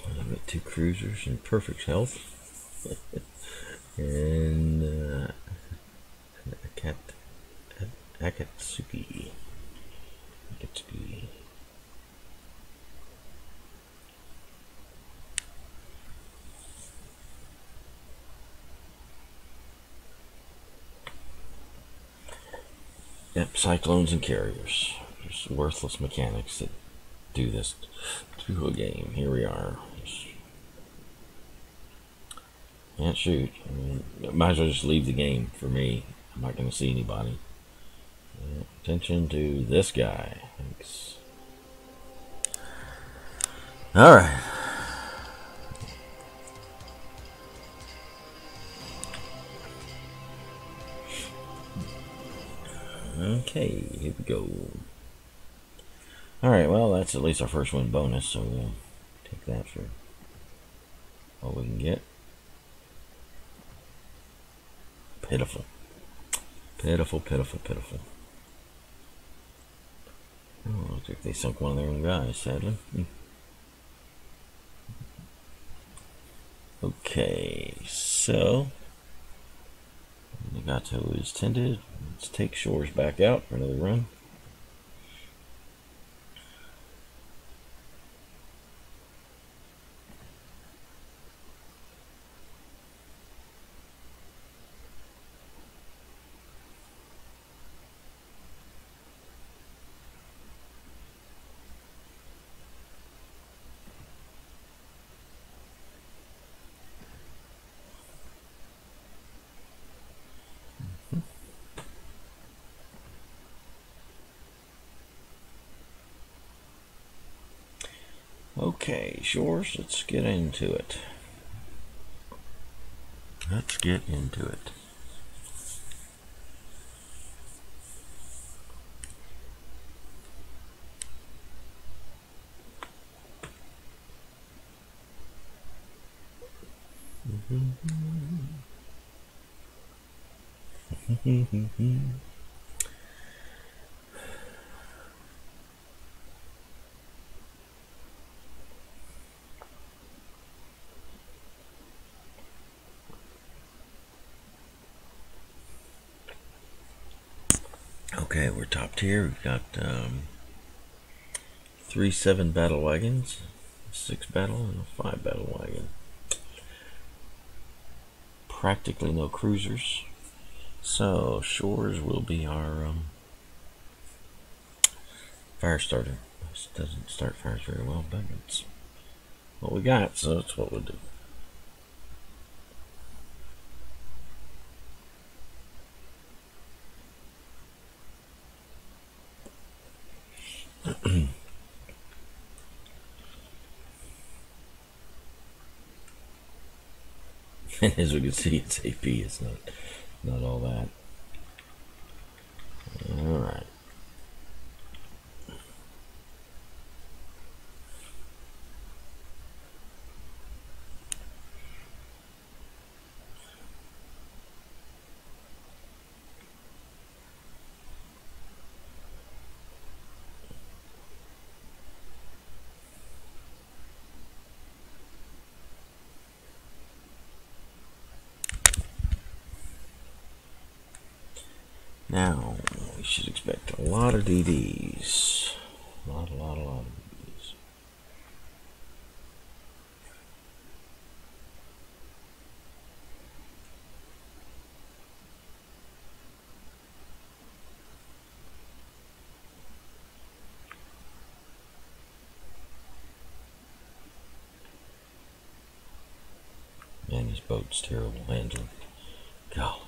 I've got 2 cruisers in perfect health. And Akatsuki. Yep, cyclones and carriers. There's worthless mechanics that do this through a game. Here we are. Can't shoot. I mean, might as well just leave the game for me. I'm not going to see anybody. Attention to this guy. Thanks. Alright. Okay, here we go. Alright, well, that's at least our first win bonus, so we'll take that for what we can get. Pitiful. Pitiful, pitiful, pitiful. Oh, looks like they sunk one of their own guys, sadly. Okay, so Nagato is tended. Let's take shores back out for another run. Okay, shores, let's get into it. Let's get into it. Okay, we're top tier. We've got 3 7 battle wagons, 6 battle, and a 5 battle wagon. Practically no cruisers. So shores will be our fire starter. This doesn't start fires very well, but it's what we got, so it's what we'll do. And as we can see, it's AP. It's not all that. All right. Now, we should expect a lot of DDs. A lot of DDs. Man, this boat's terrible handling. God.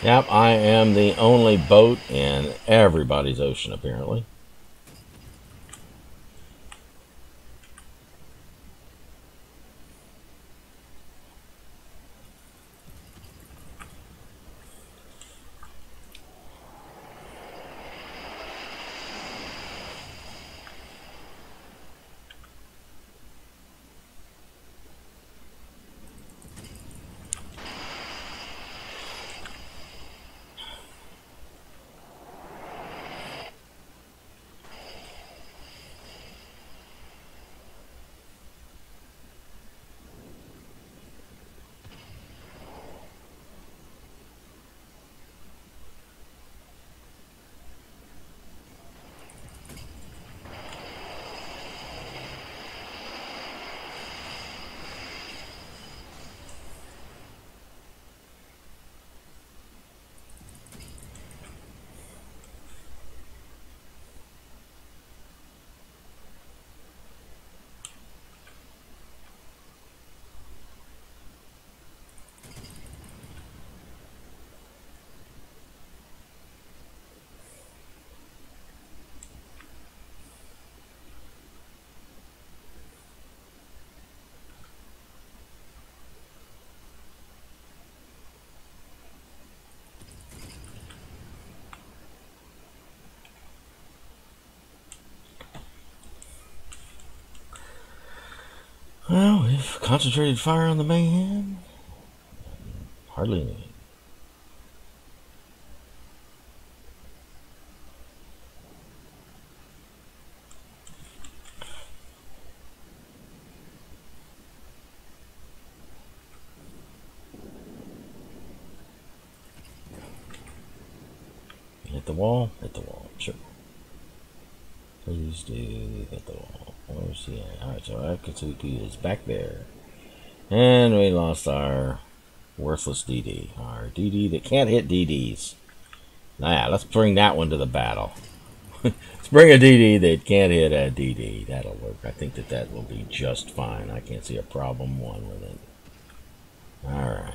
Yep, I am the only boat in everybody's ocean, apparently. Well, we've concentrated fire on the main. Hardly anything. Hit the wall, sure. Please do hit the wall. Where's he at? Alright, so Akatsuki is back there. And we lost our worthless DD. Our DD that can't hit DDs. Now, let's bring that one to the battle. Let's bring a DD that can't hit a DD. That'll work. I think that will be just fine. I can't see a problem one with it. Alright.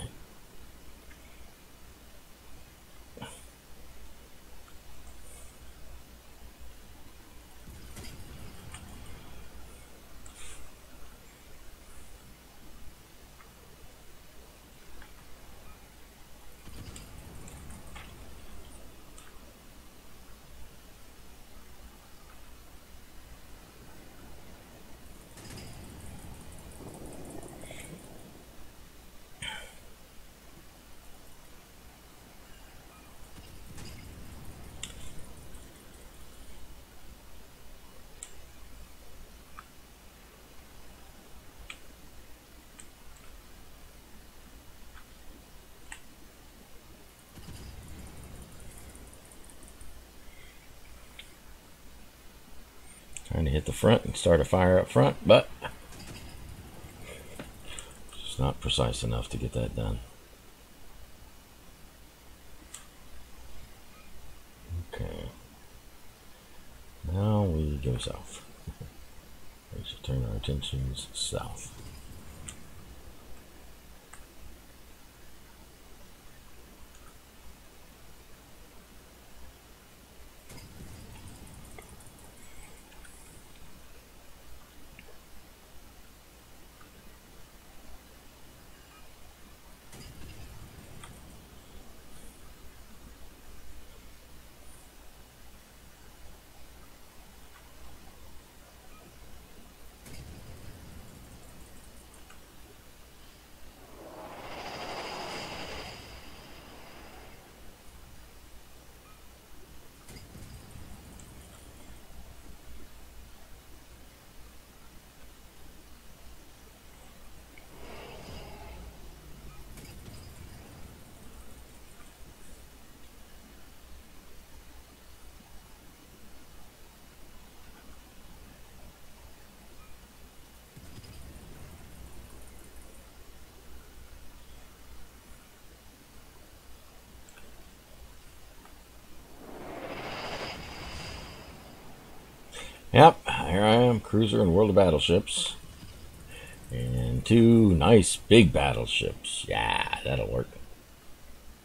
Trying to hit the front and start a fire up front, but it's not precise enough to get that done. Okay. Now we go south. We should turn our attentions south. Yep, here I am, cruiser and world of battleships. And two nice big battleships. Yeah, that'll work.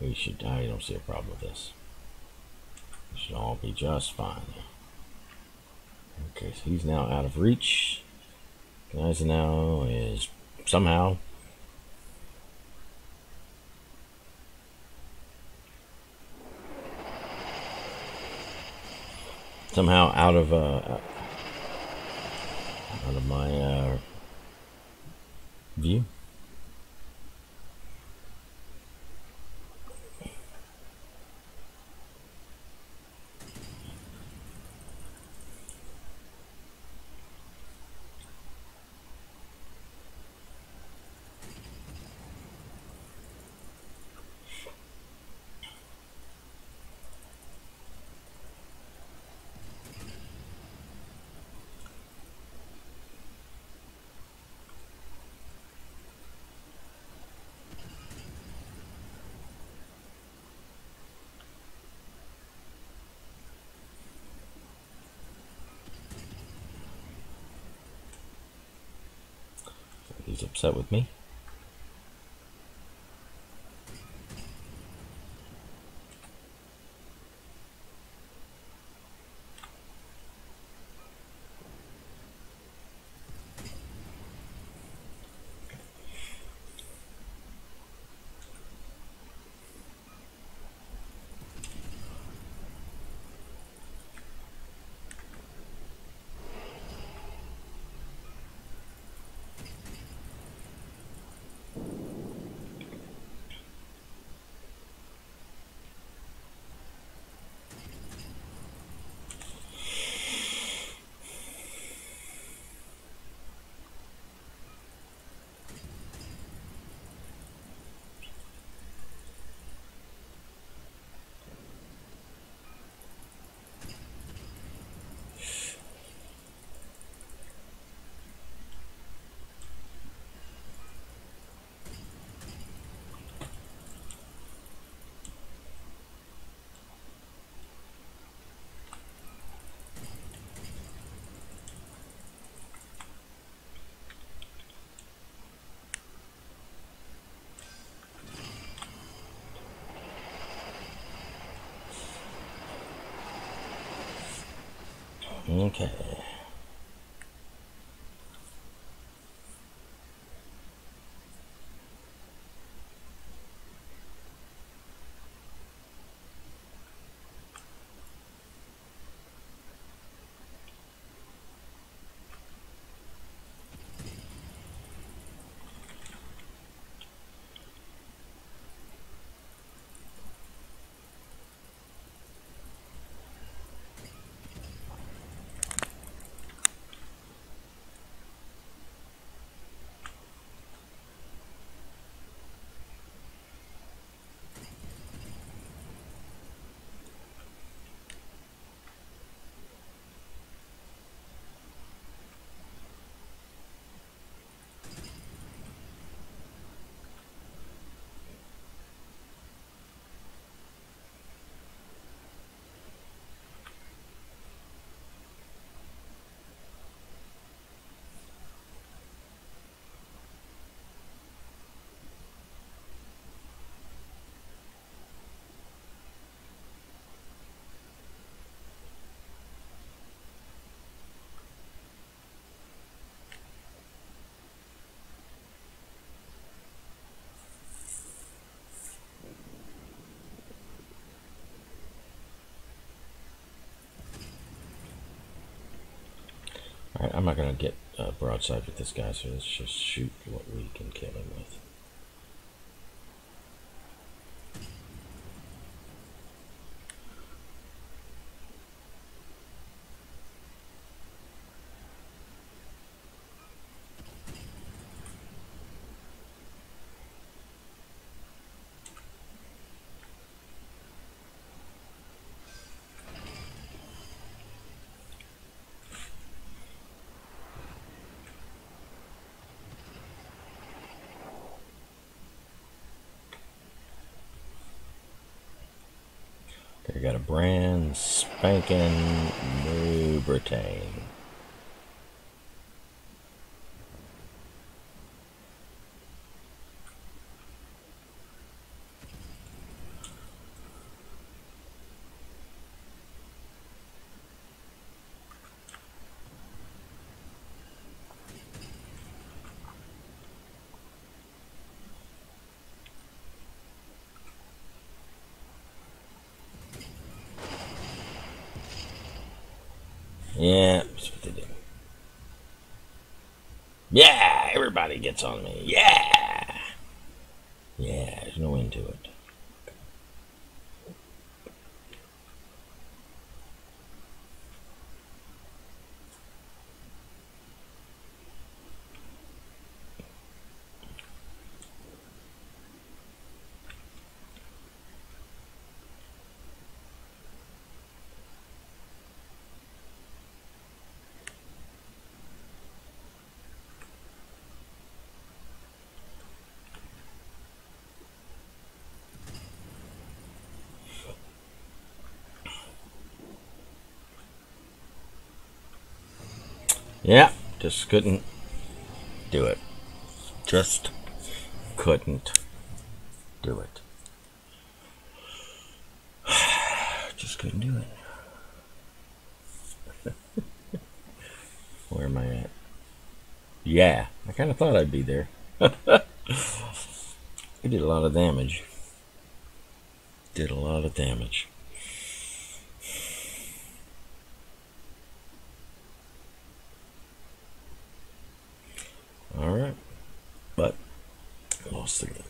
I don't see a problem with this. We should all be just fine. Okay, so he's now out of reach. Gneisenau is somehow out of my view. He's upset with me. Okay. Alright, I'm not going to get broadside with this guy, so let's just shoot what we can kill him with. Okay, got a brand spanking new Britain. Yeah, that's what they do. Yeah, everybody gets on me. Yeah. Yeah, there's no end to it. Yeah, just couldn't do it. Just couldn't do it. Just couldn't do it. Where am I at? Yeah, I kind of thought I'd be there. It did a lot of damage. Did a lot of damage. Alright. But, lost the game.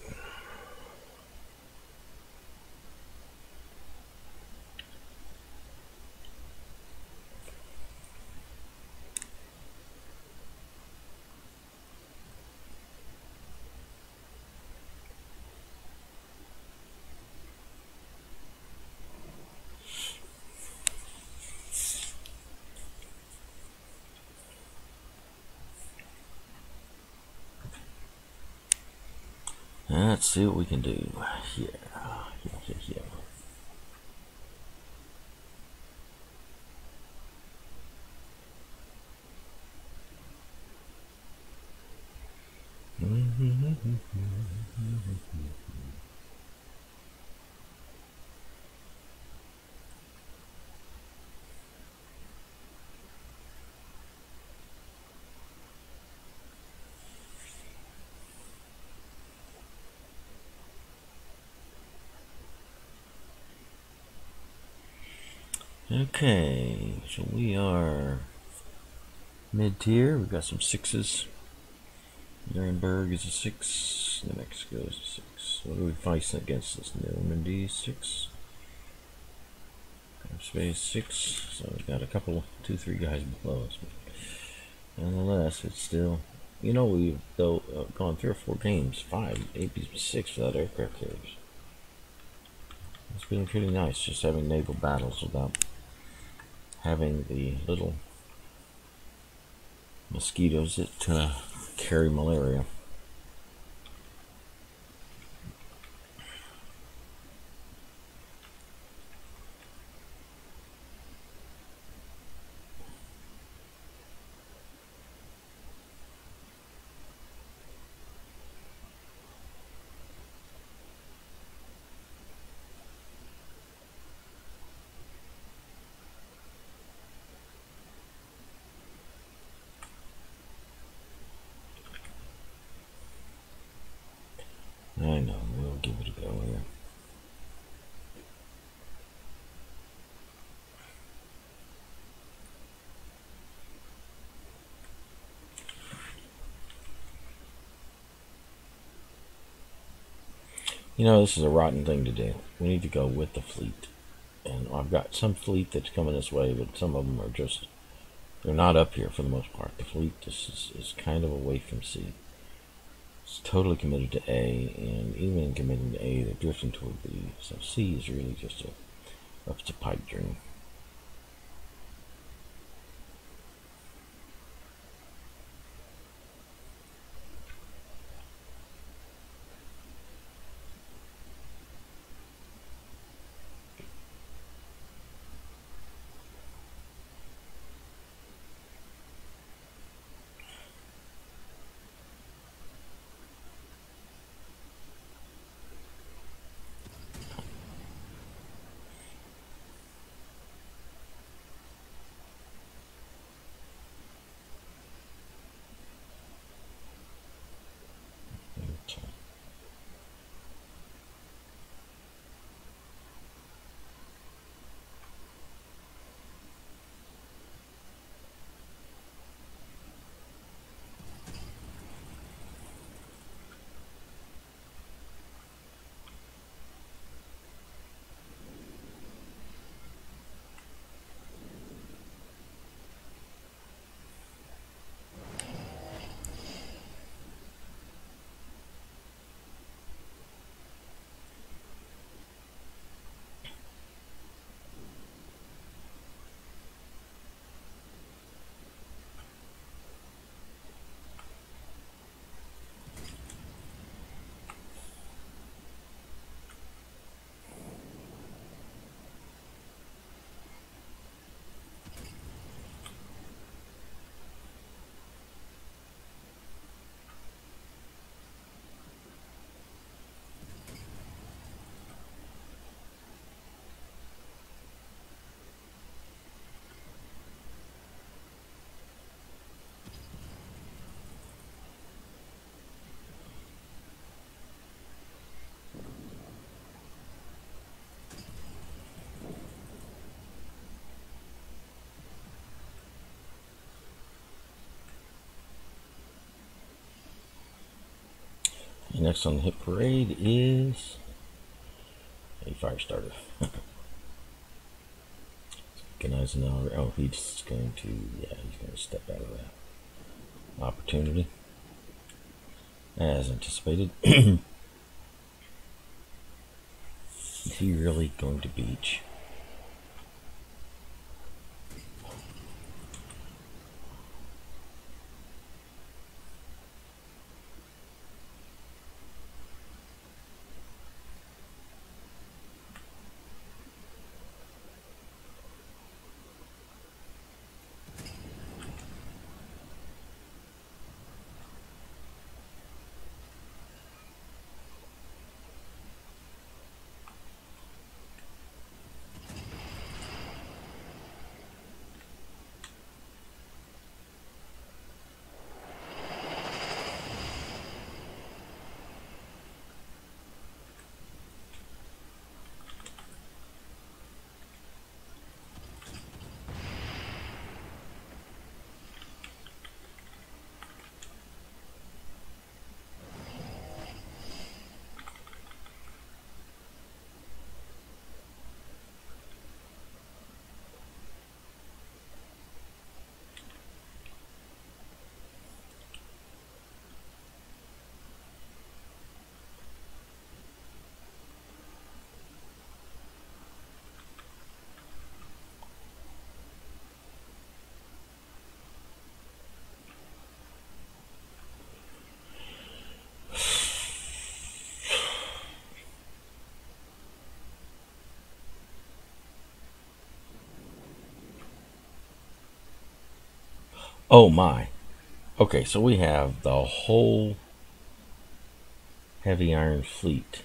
Let's see what we can do here. Here. Okay, so we are mid-tier. We've got some 6s. Nuremberg is a 6. New Mexico is a 6. What are we fighting against this? Normandy 6. Space 6. So we've got a couple, 2-3 guys below us. But nonetheless, it's still, you know, we've gone 3 or 4 games, 5, 8, 6 without aircraft carriers. It's been pretty nice just having naval battles without having the little mosquitoes that carry malaria. I know, we'll give it a go here. You know, this is a rotten thing to do. We need to go with the fleet. And I've got some fleet that's coming this way, but some of them are just, they're not up here for the most part. The fleet just is kind of away from C. It's totally committed to A, and even committing to A, they're drifting toward B. So C is really just a pipe dream. next on the hit parade is a fire starter. Eisenhower. Oh, he's going to, yeah, he's going to step out of that opportunity as anticipated. Is he really going to beach? Oh my. Okay, so we have the whole heavy iron fleet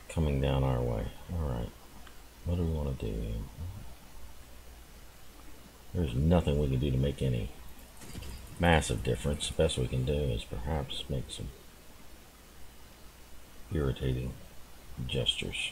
coming down our way. Alright, what do we want to do? There's nothing we can do to make any massive difference. The best we can do is perhaps make some irritating gestures.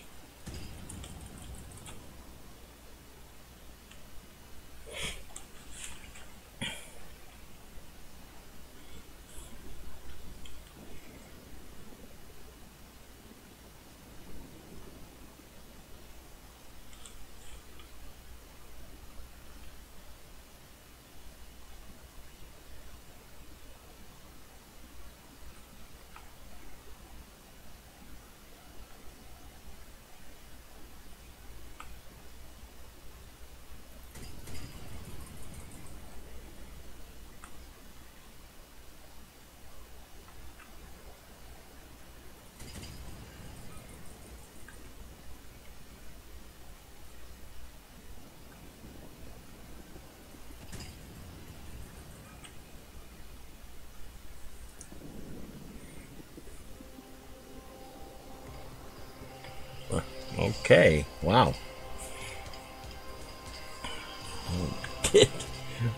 Okay, wow.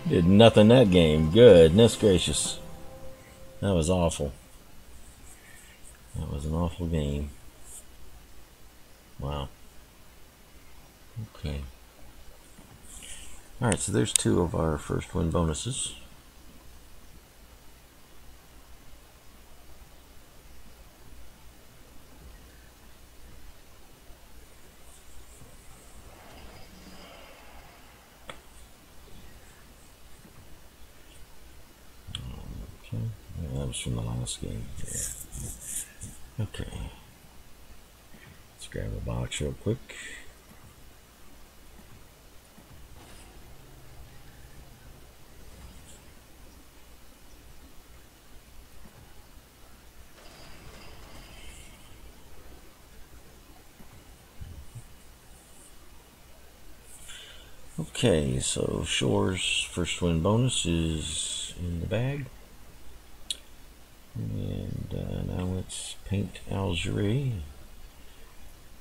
Did nothing that game. Goodness gracious. That was awful. That was an awful game. Wow. Okay. Alright, so there's two of our first win bonuses. Okay. Yeah, that was from the last game. Yeah. Okay. Let's grab a box real quick. Okay, so Shore's first win bonus is in the bag. And now let's paint Algerie.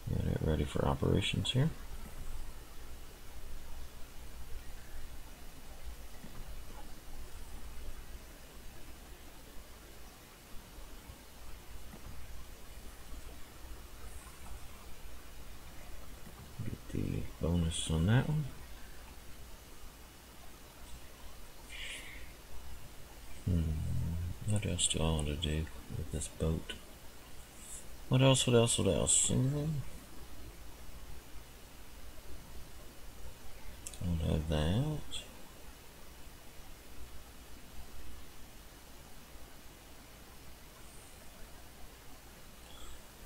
Get it ready for operations here. Get the bonus on that one. What else do I want to do with this boat? What else? What else? What else? Anything? Don't have that.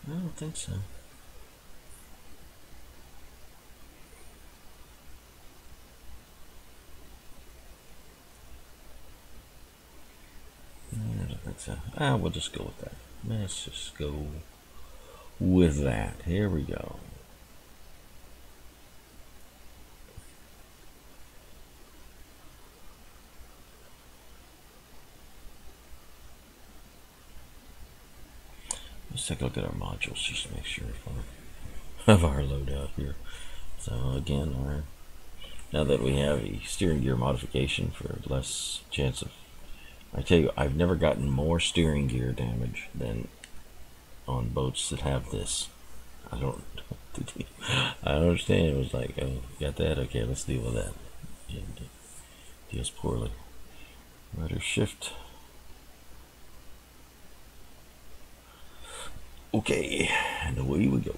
I don't think so. I don't think so. We'll just go with that. Let's just go with that. Here we go. Let's take a look at our modules just to make sure of our loadout here. So again, now that we have a steering gear modification for less chance of, I tell you, I've never gotten more steering gear damage than on boats that have this. I don't understand. It was like, oh, got that? Okay, let's deal with that. And deals poorly. Rudder shift. Okay, and away we go.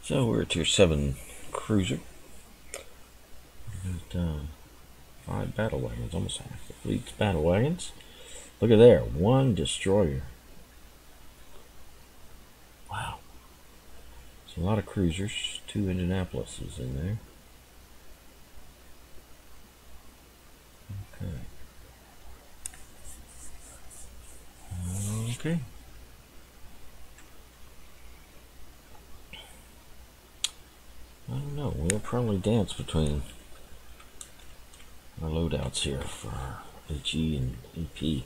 So we're a tier 7 cruiser. Got 5 battle wagons, almost half the fleet's battle wagons. Look at there, 1 destroyer. Wow. It's a lot of cruisers, 2 Indianapolises in there. Okay. Okay. I don't know, we'll probably dance between our loadouts here for HE and EP.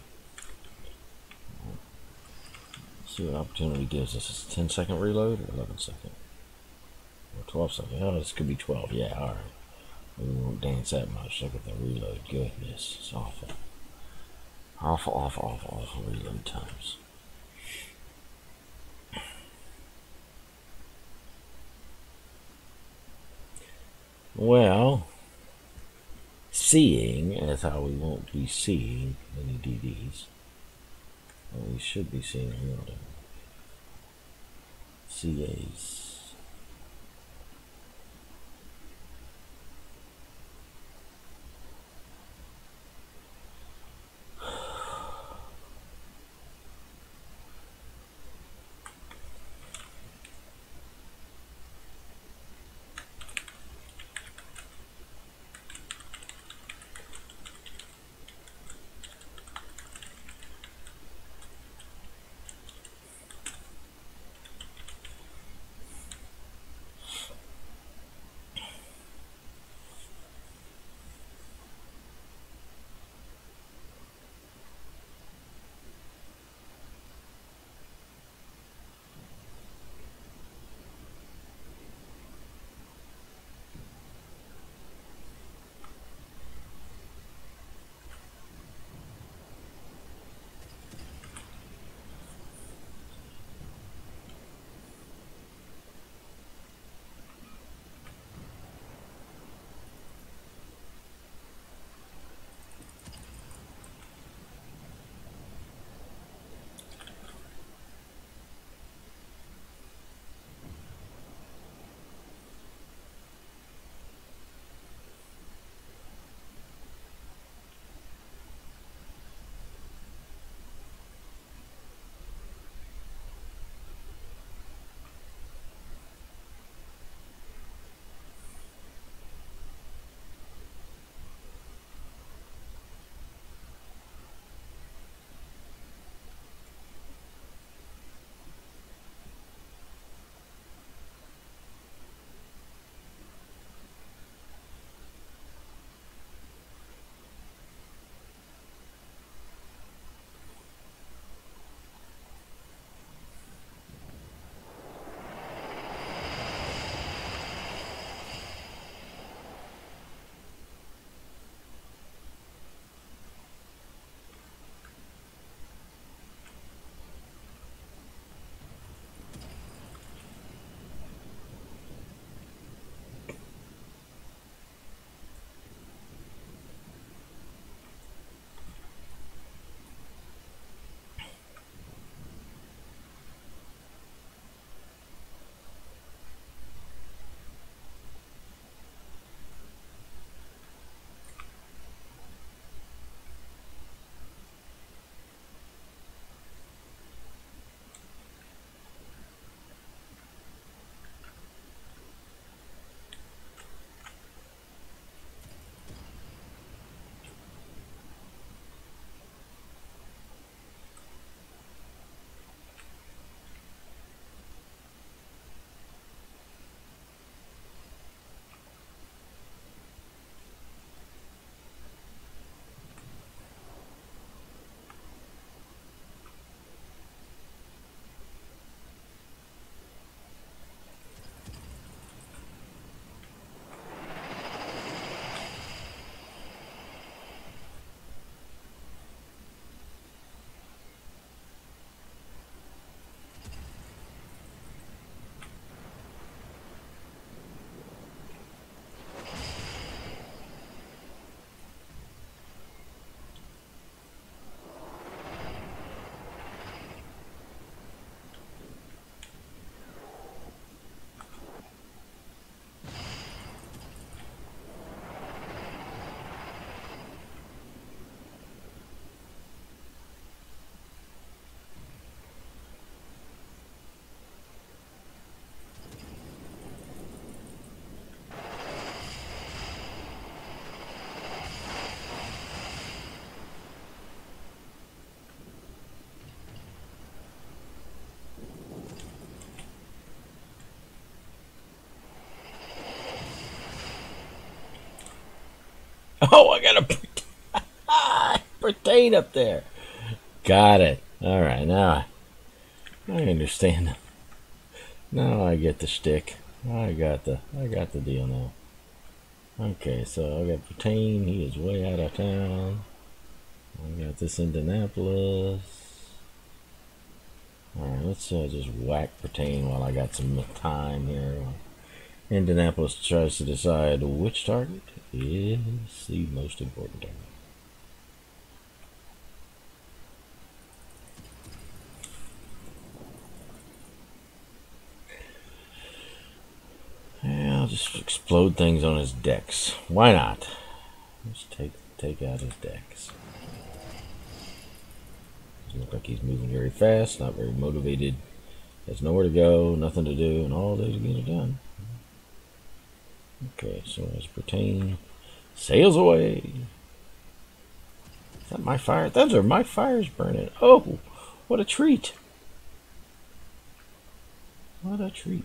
Let's see what opportunity gives us. Is it 10-second reload or 11-second? Or 12-second? Oh, this could be 12. Yeah, alright. We won't dance that much. Look at the reload. Goodness, it's awful. Awful reload times. Well, seeing as how we won't be seeing any DDs, well, we should be seeing a lot of CAs. Oh, I got a Britain up there. Got it. All right, now I understand. Now I get the shtick. I got the deal now. Okay, so I got Britain. He is way out of town. I got this Indianapolis. All right, let's just whack Britain while I got some time here. Indianapolis tries to decide which target is the most important target. Yeah, I'll just explode things on his decks. Why not? Just take out his decks. Doesn't look like he's moving very fast, not very motivated. Has nowhere to go, nothing to do, and all those things are done. Okay, so as Britain sails away. Is that my fire? Those are my fires burning. Oh, what a treat. What a treat.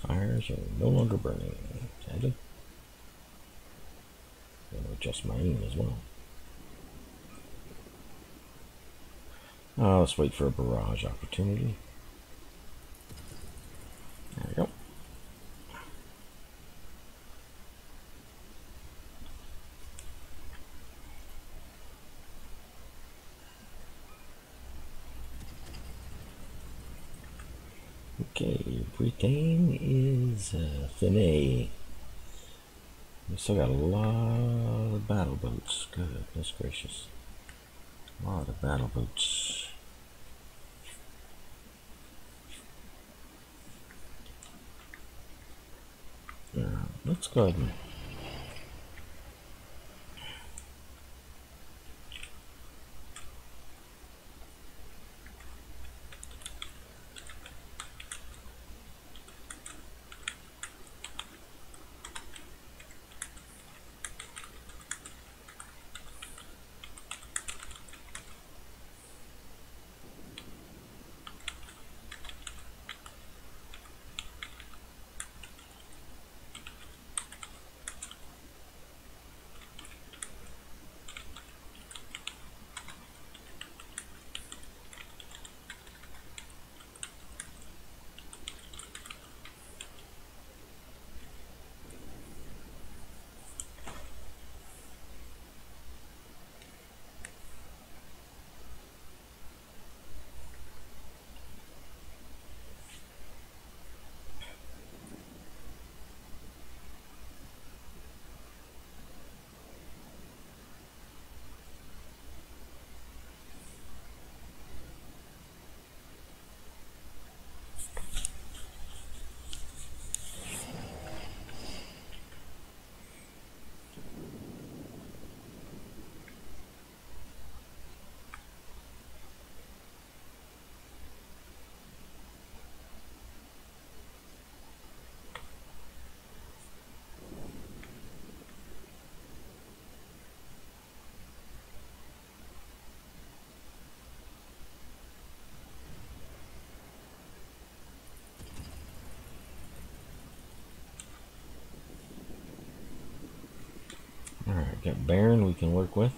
Fires are no longer burning. Sadly. I'm going to adjust my aim as well. Let's wait for a barrage opportunity. There we go. Okay, Britain is finished. We still got a lot of battle boats. Goodness gracious. A lot of battle boats. Let's go ahead and Alright, got Baron we can work with.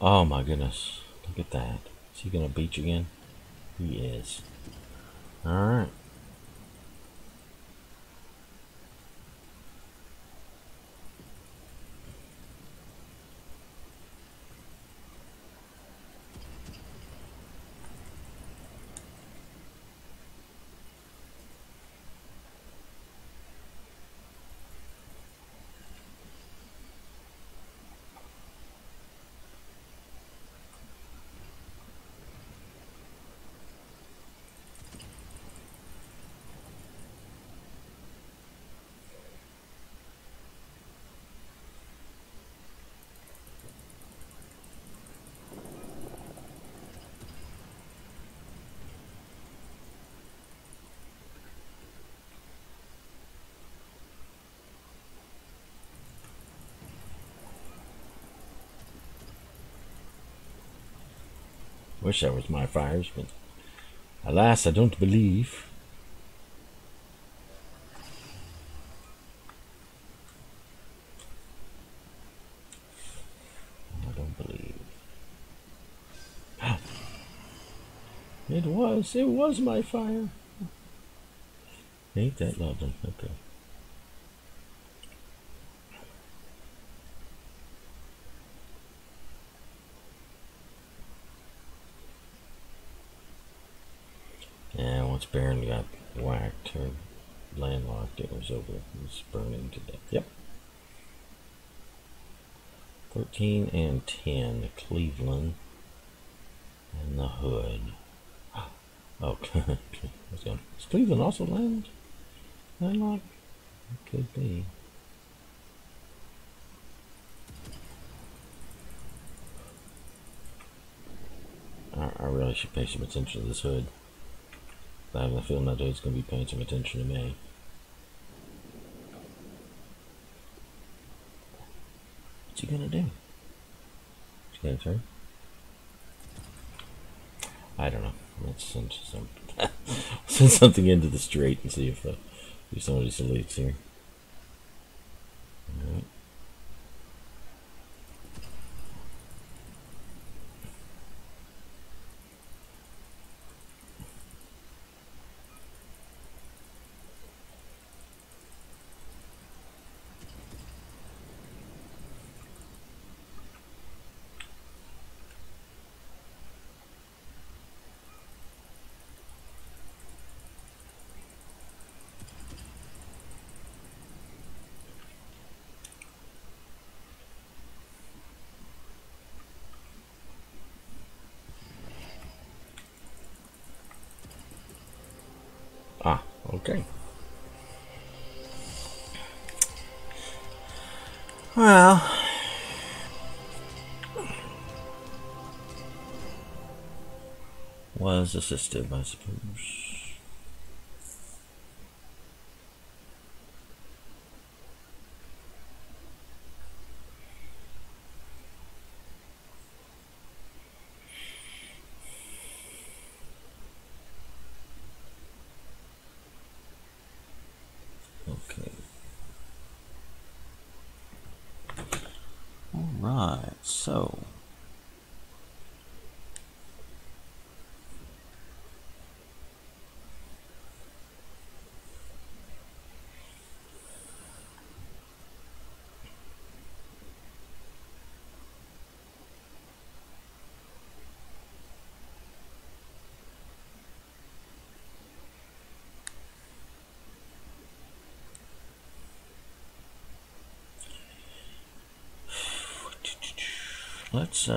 Oh my goodness. Look at that. Is he gonna beach again? He is. Alright. wish that was my fires, but alas, I don't believe. I don't believe. It was my fire. Ain't that lovely? Okay. Yeah, once Baron got whacked or landlocked, it was over. It was burning to death. Yep. 13 and 10, the Cleveland and the Hood. Oh, is Cleveland also landlocked? It could be. I really should pay some attention to this Hood. I have a feeling that Hood's going to be paying some attention to me. What's he going to do? What's he going to turn? I don't know. Let's send something into the straight and see if somebody selects here. All right. Ah, okay. Well, was assistive, I suppose. Okay. All right, so let's you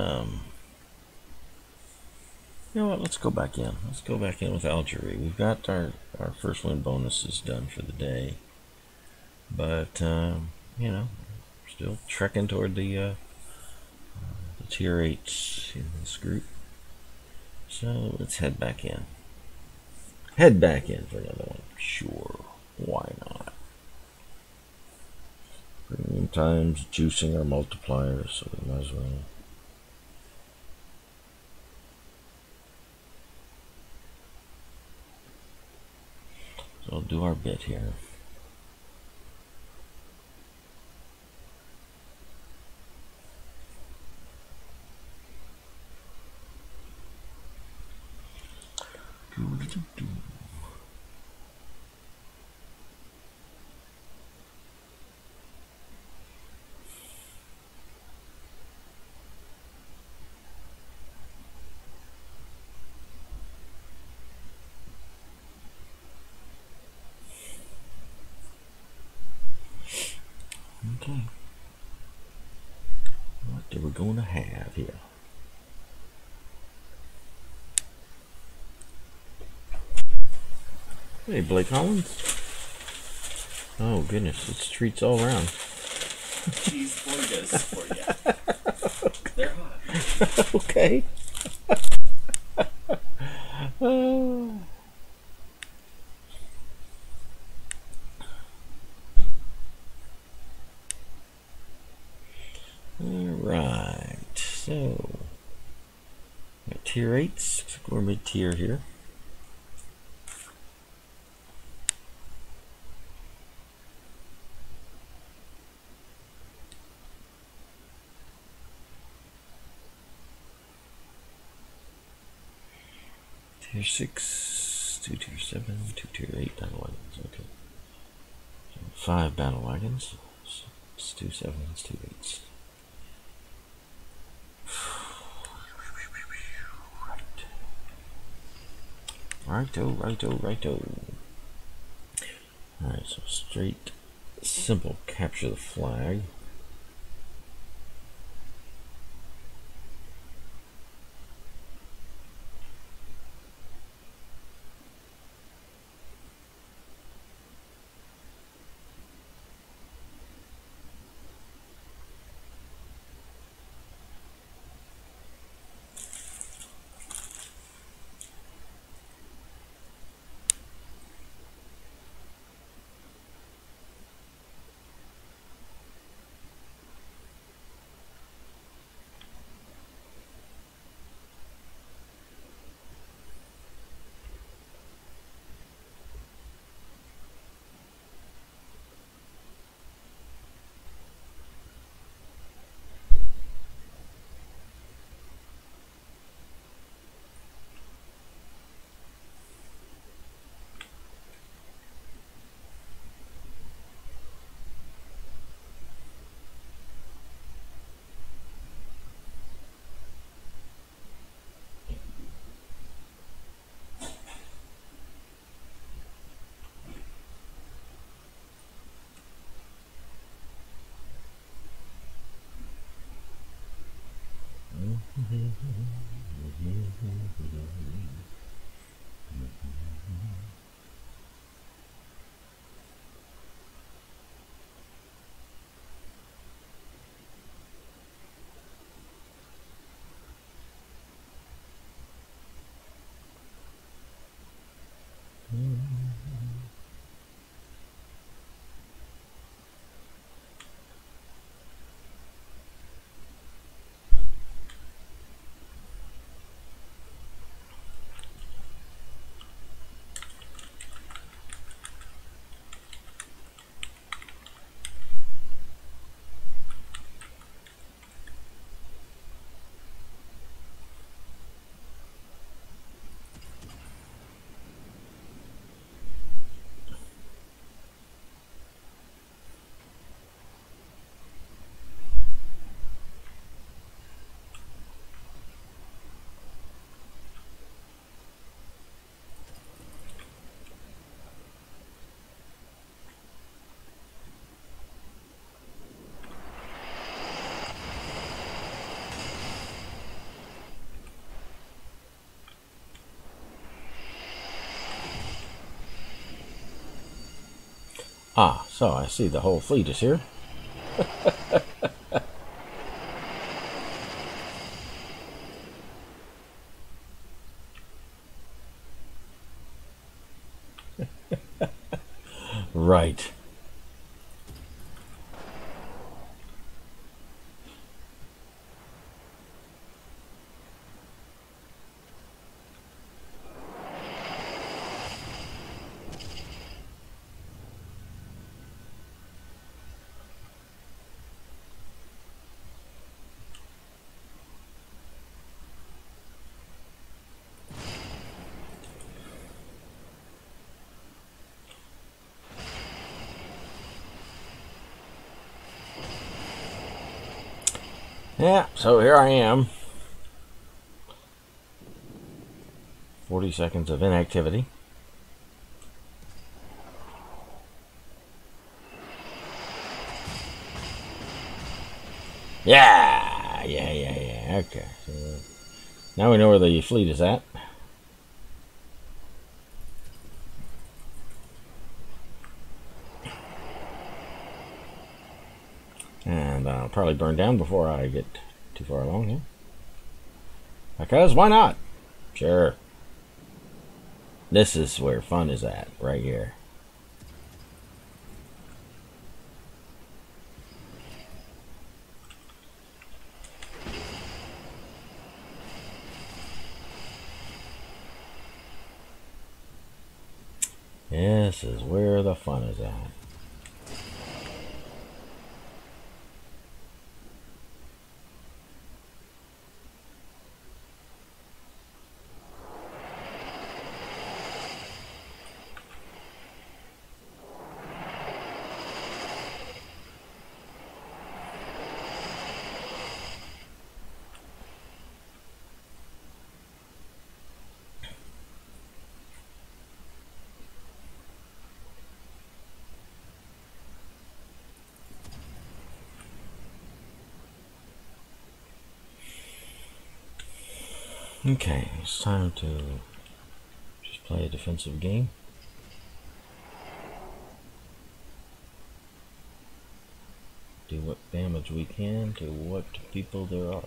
know what, let's go back in. Let's go back in with Algeria. We've got our first win bonuses done for the day. But you know, still trekking toward the tier 8s in this group. So let's head back in. Head back in for another one. Sure, why not? Premium times juicing our multipliers, so we might as well. So we'll do our bit here. Okay. What are we going to have here? Hey, Blake Hollins. Oh, goodness. It's treats all around. Cheese burgers for you. They're hot. Okay. Alright, so tier 8s. We're mid-tier here. Tier 6, 2 tier 7, 2 tier 8 battle wagons. Okay. So 5 battle wagons. 6, 2 7s, 2 8s. Righto. Alright, so straight, simple capture the flag. Ah, so I see the whole fleet is here. Right. Yeah, so here I am. 40 seconds of inactivity. Yeah. Okay. So now we know where the fleet is at. And I'll probably burn down before I get too far along here. Because why not? Sure. This is where fun is at, right here. This is where the fun is at. Okay, it's time to just play a defensive game. Do what damage we can to what people there are.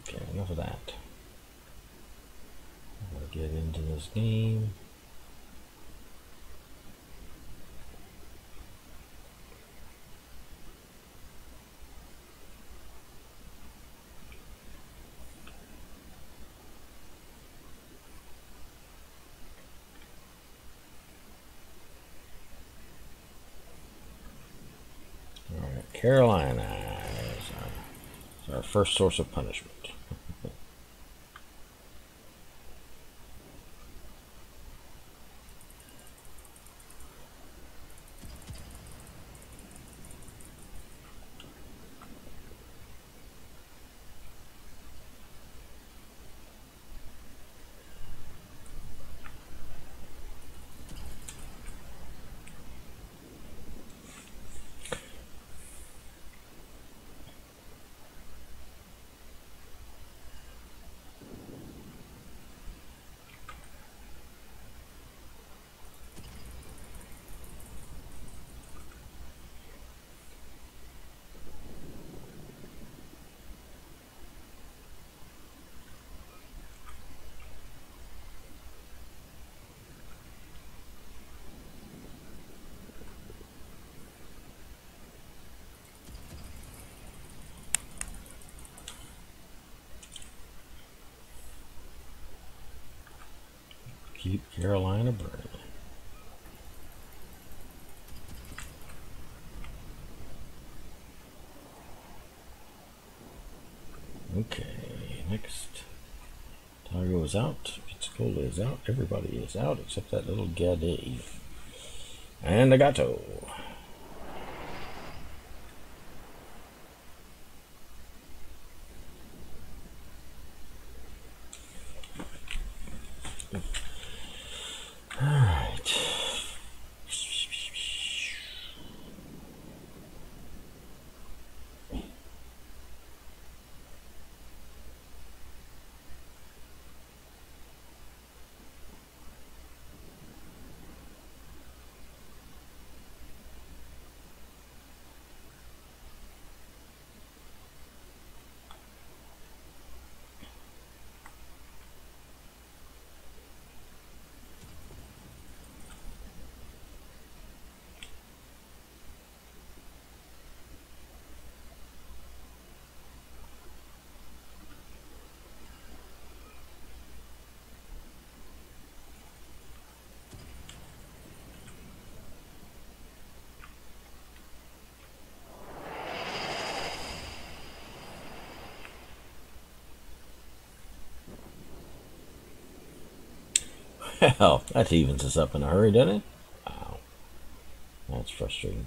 Okay, enough of that. I'm gonna get into this game. Alright, Carolina is our first source of punishment. Keep Carolina burning. Okay, next. Targo is out. Pensacola is out. Everybody is out except that little gaddy. And Nagato. Alright. Well, that evens us up in a hurry, doesn't it? Wow. That's frustrating.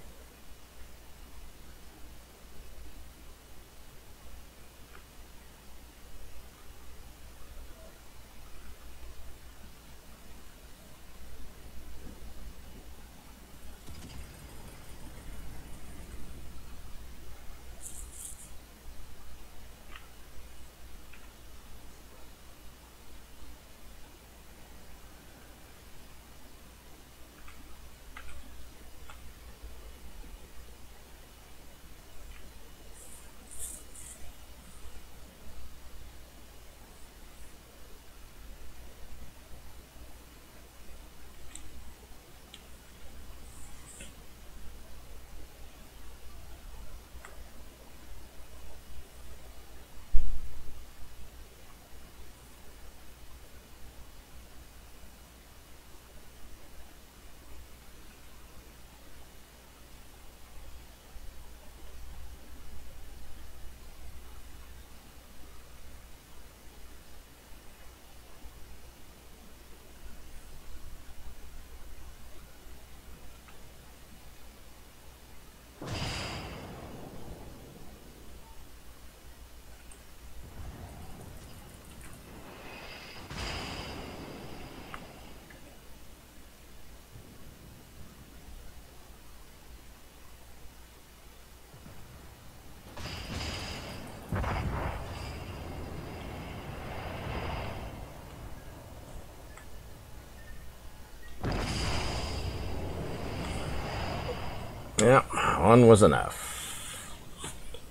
Yeah, one was enough.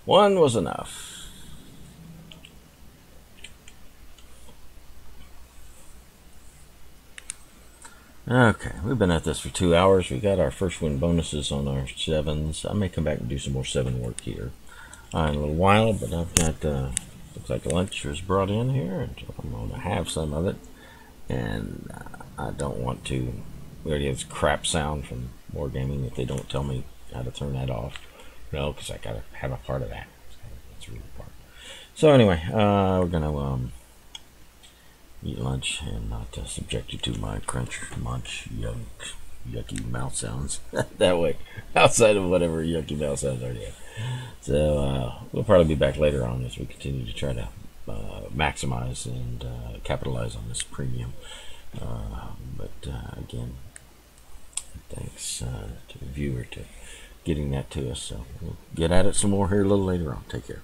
One was enough. Okay, we've been at this for 2 hours. We got our first win bonuses on our 7s. I may come back and do some more 7 work here in a little while, but I've got, looks like lunch was brought in here, and I'm going to have some of it. And I don't want to, we already have this crap sound from Wargaming if they don't tell me how to turn that off. No, because I got to have a part of that. That's really part. So anyway, we're going to eat lunch and not subject you to my crunch, munch, yucky mouth sounds. That way, outside of whatever yucky mouth sounds are there. So we'll probably be back later on as we continue to try to maximize and capitalize on this premium. But again, thanks to the viewer to getting that to us. So we'll get at it some more here a little later on. Take care.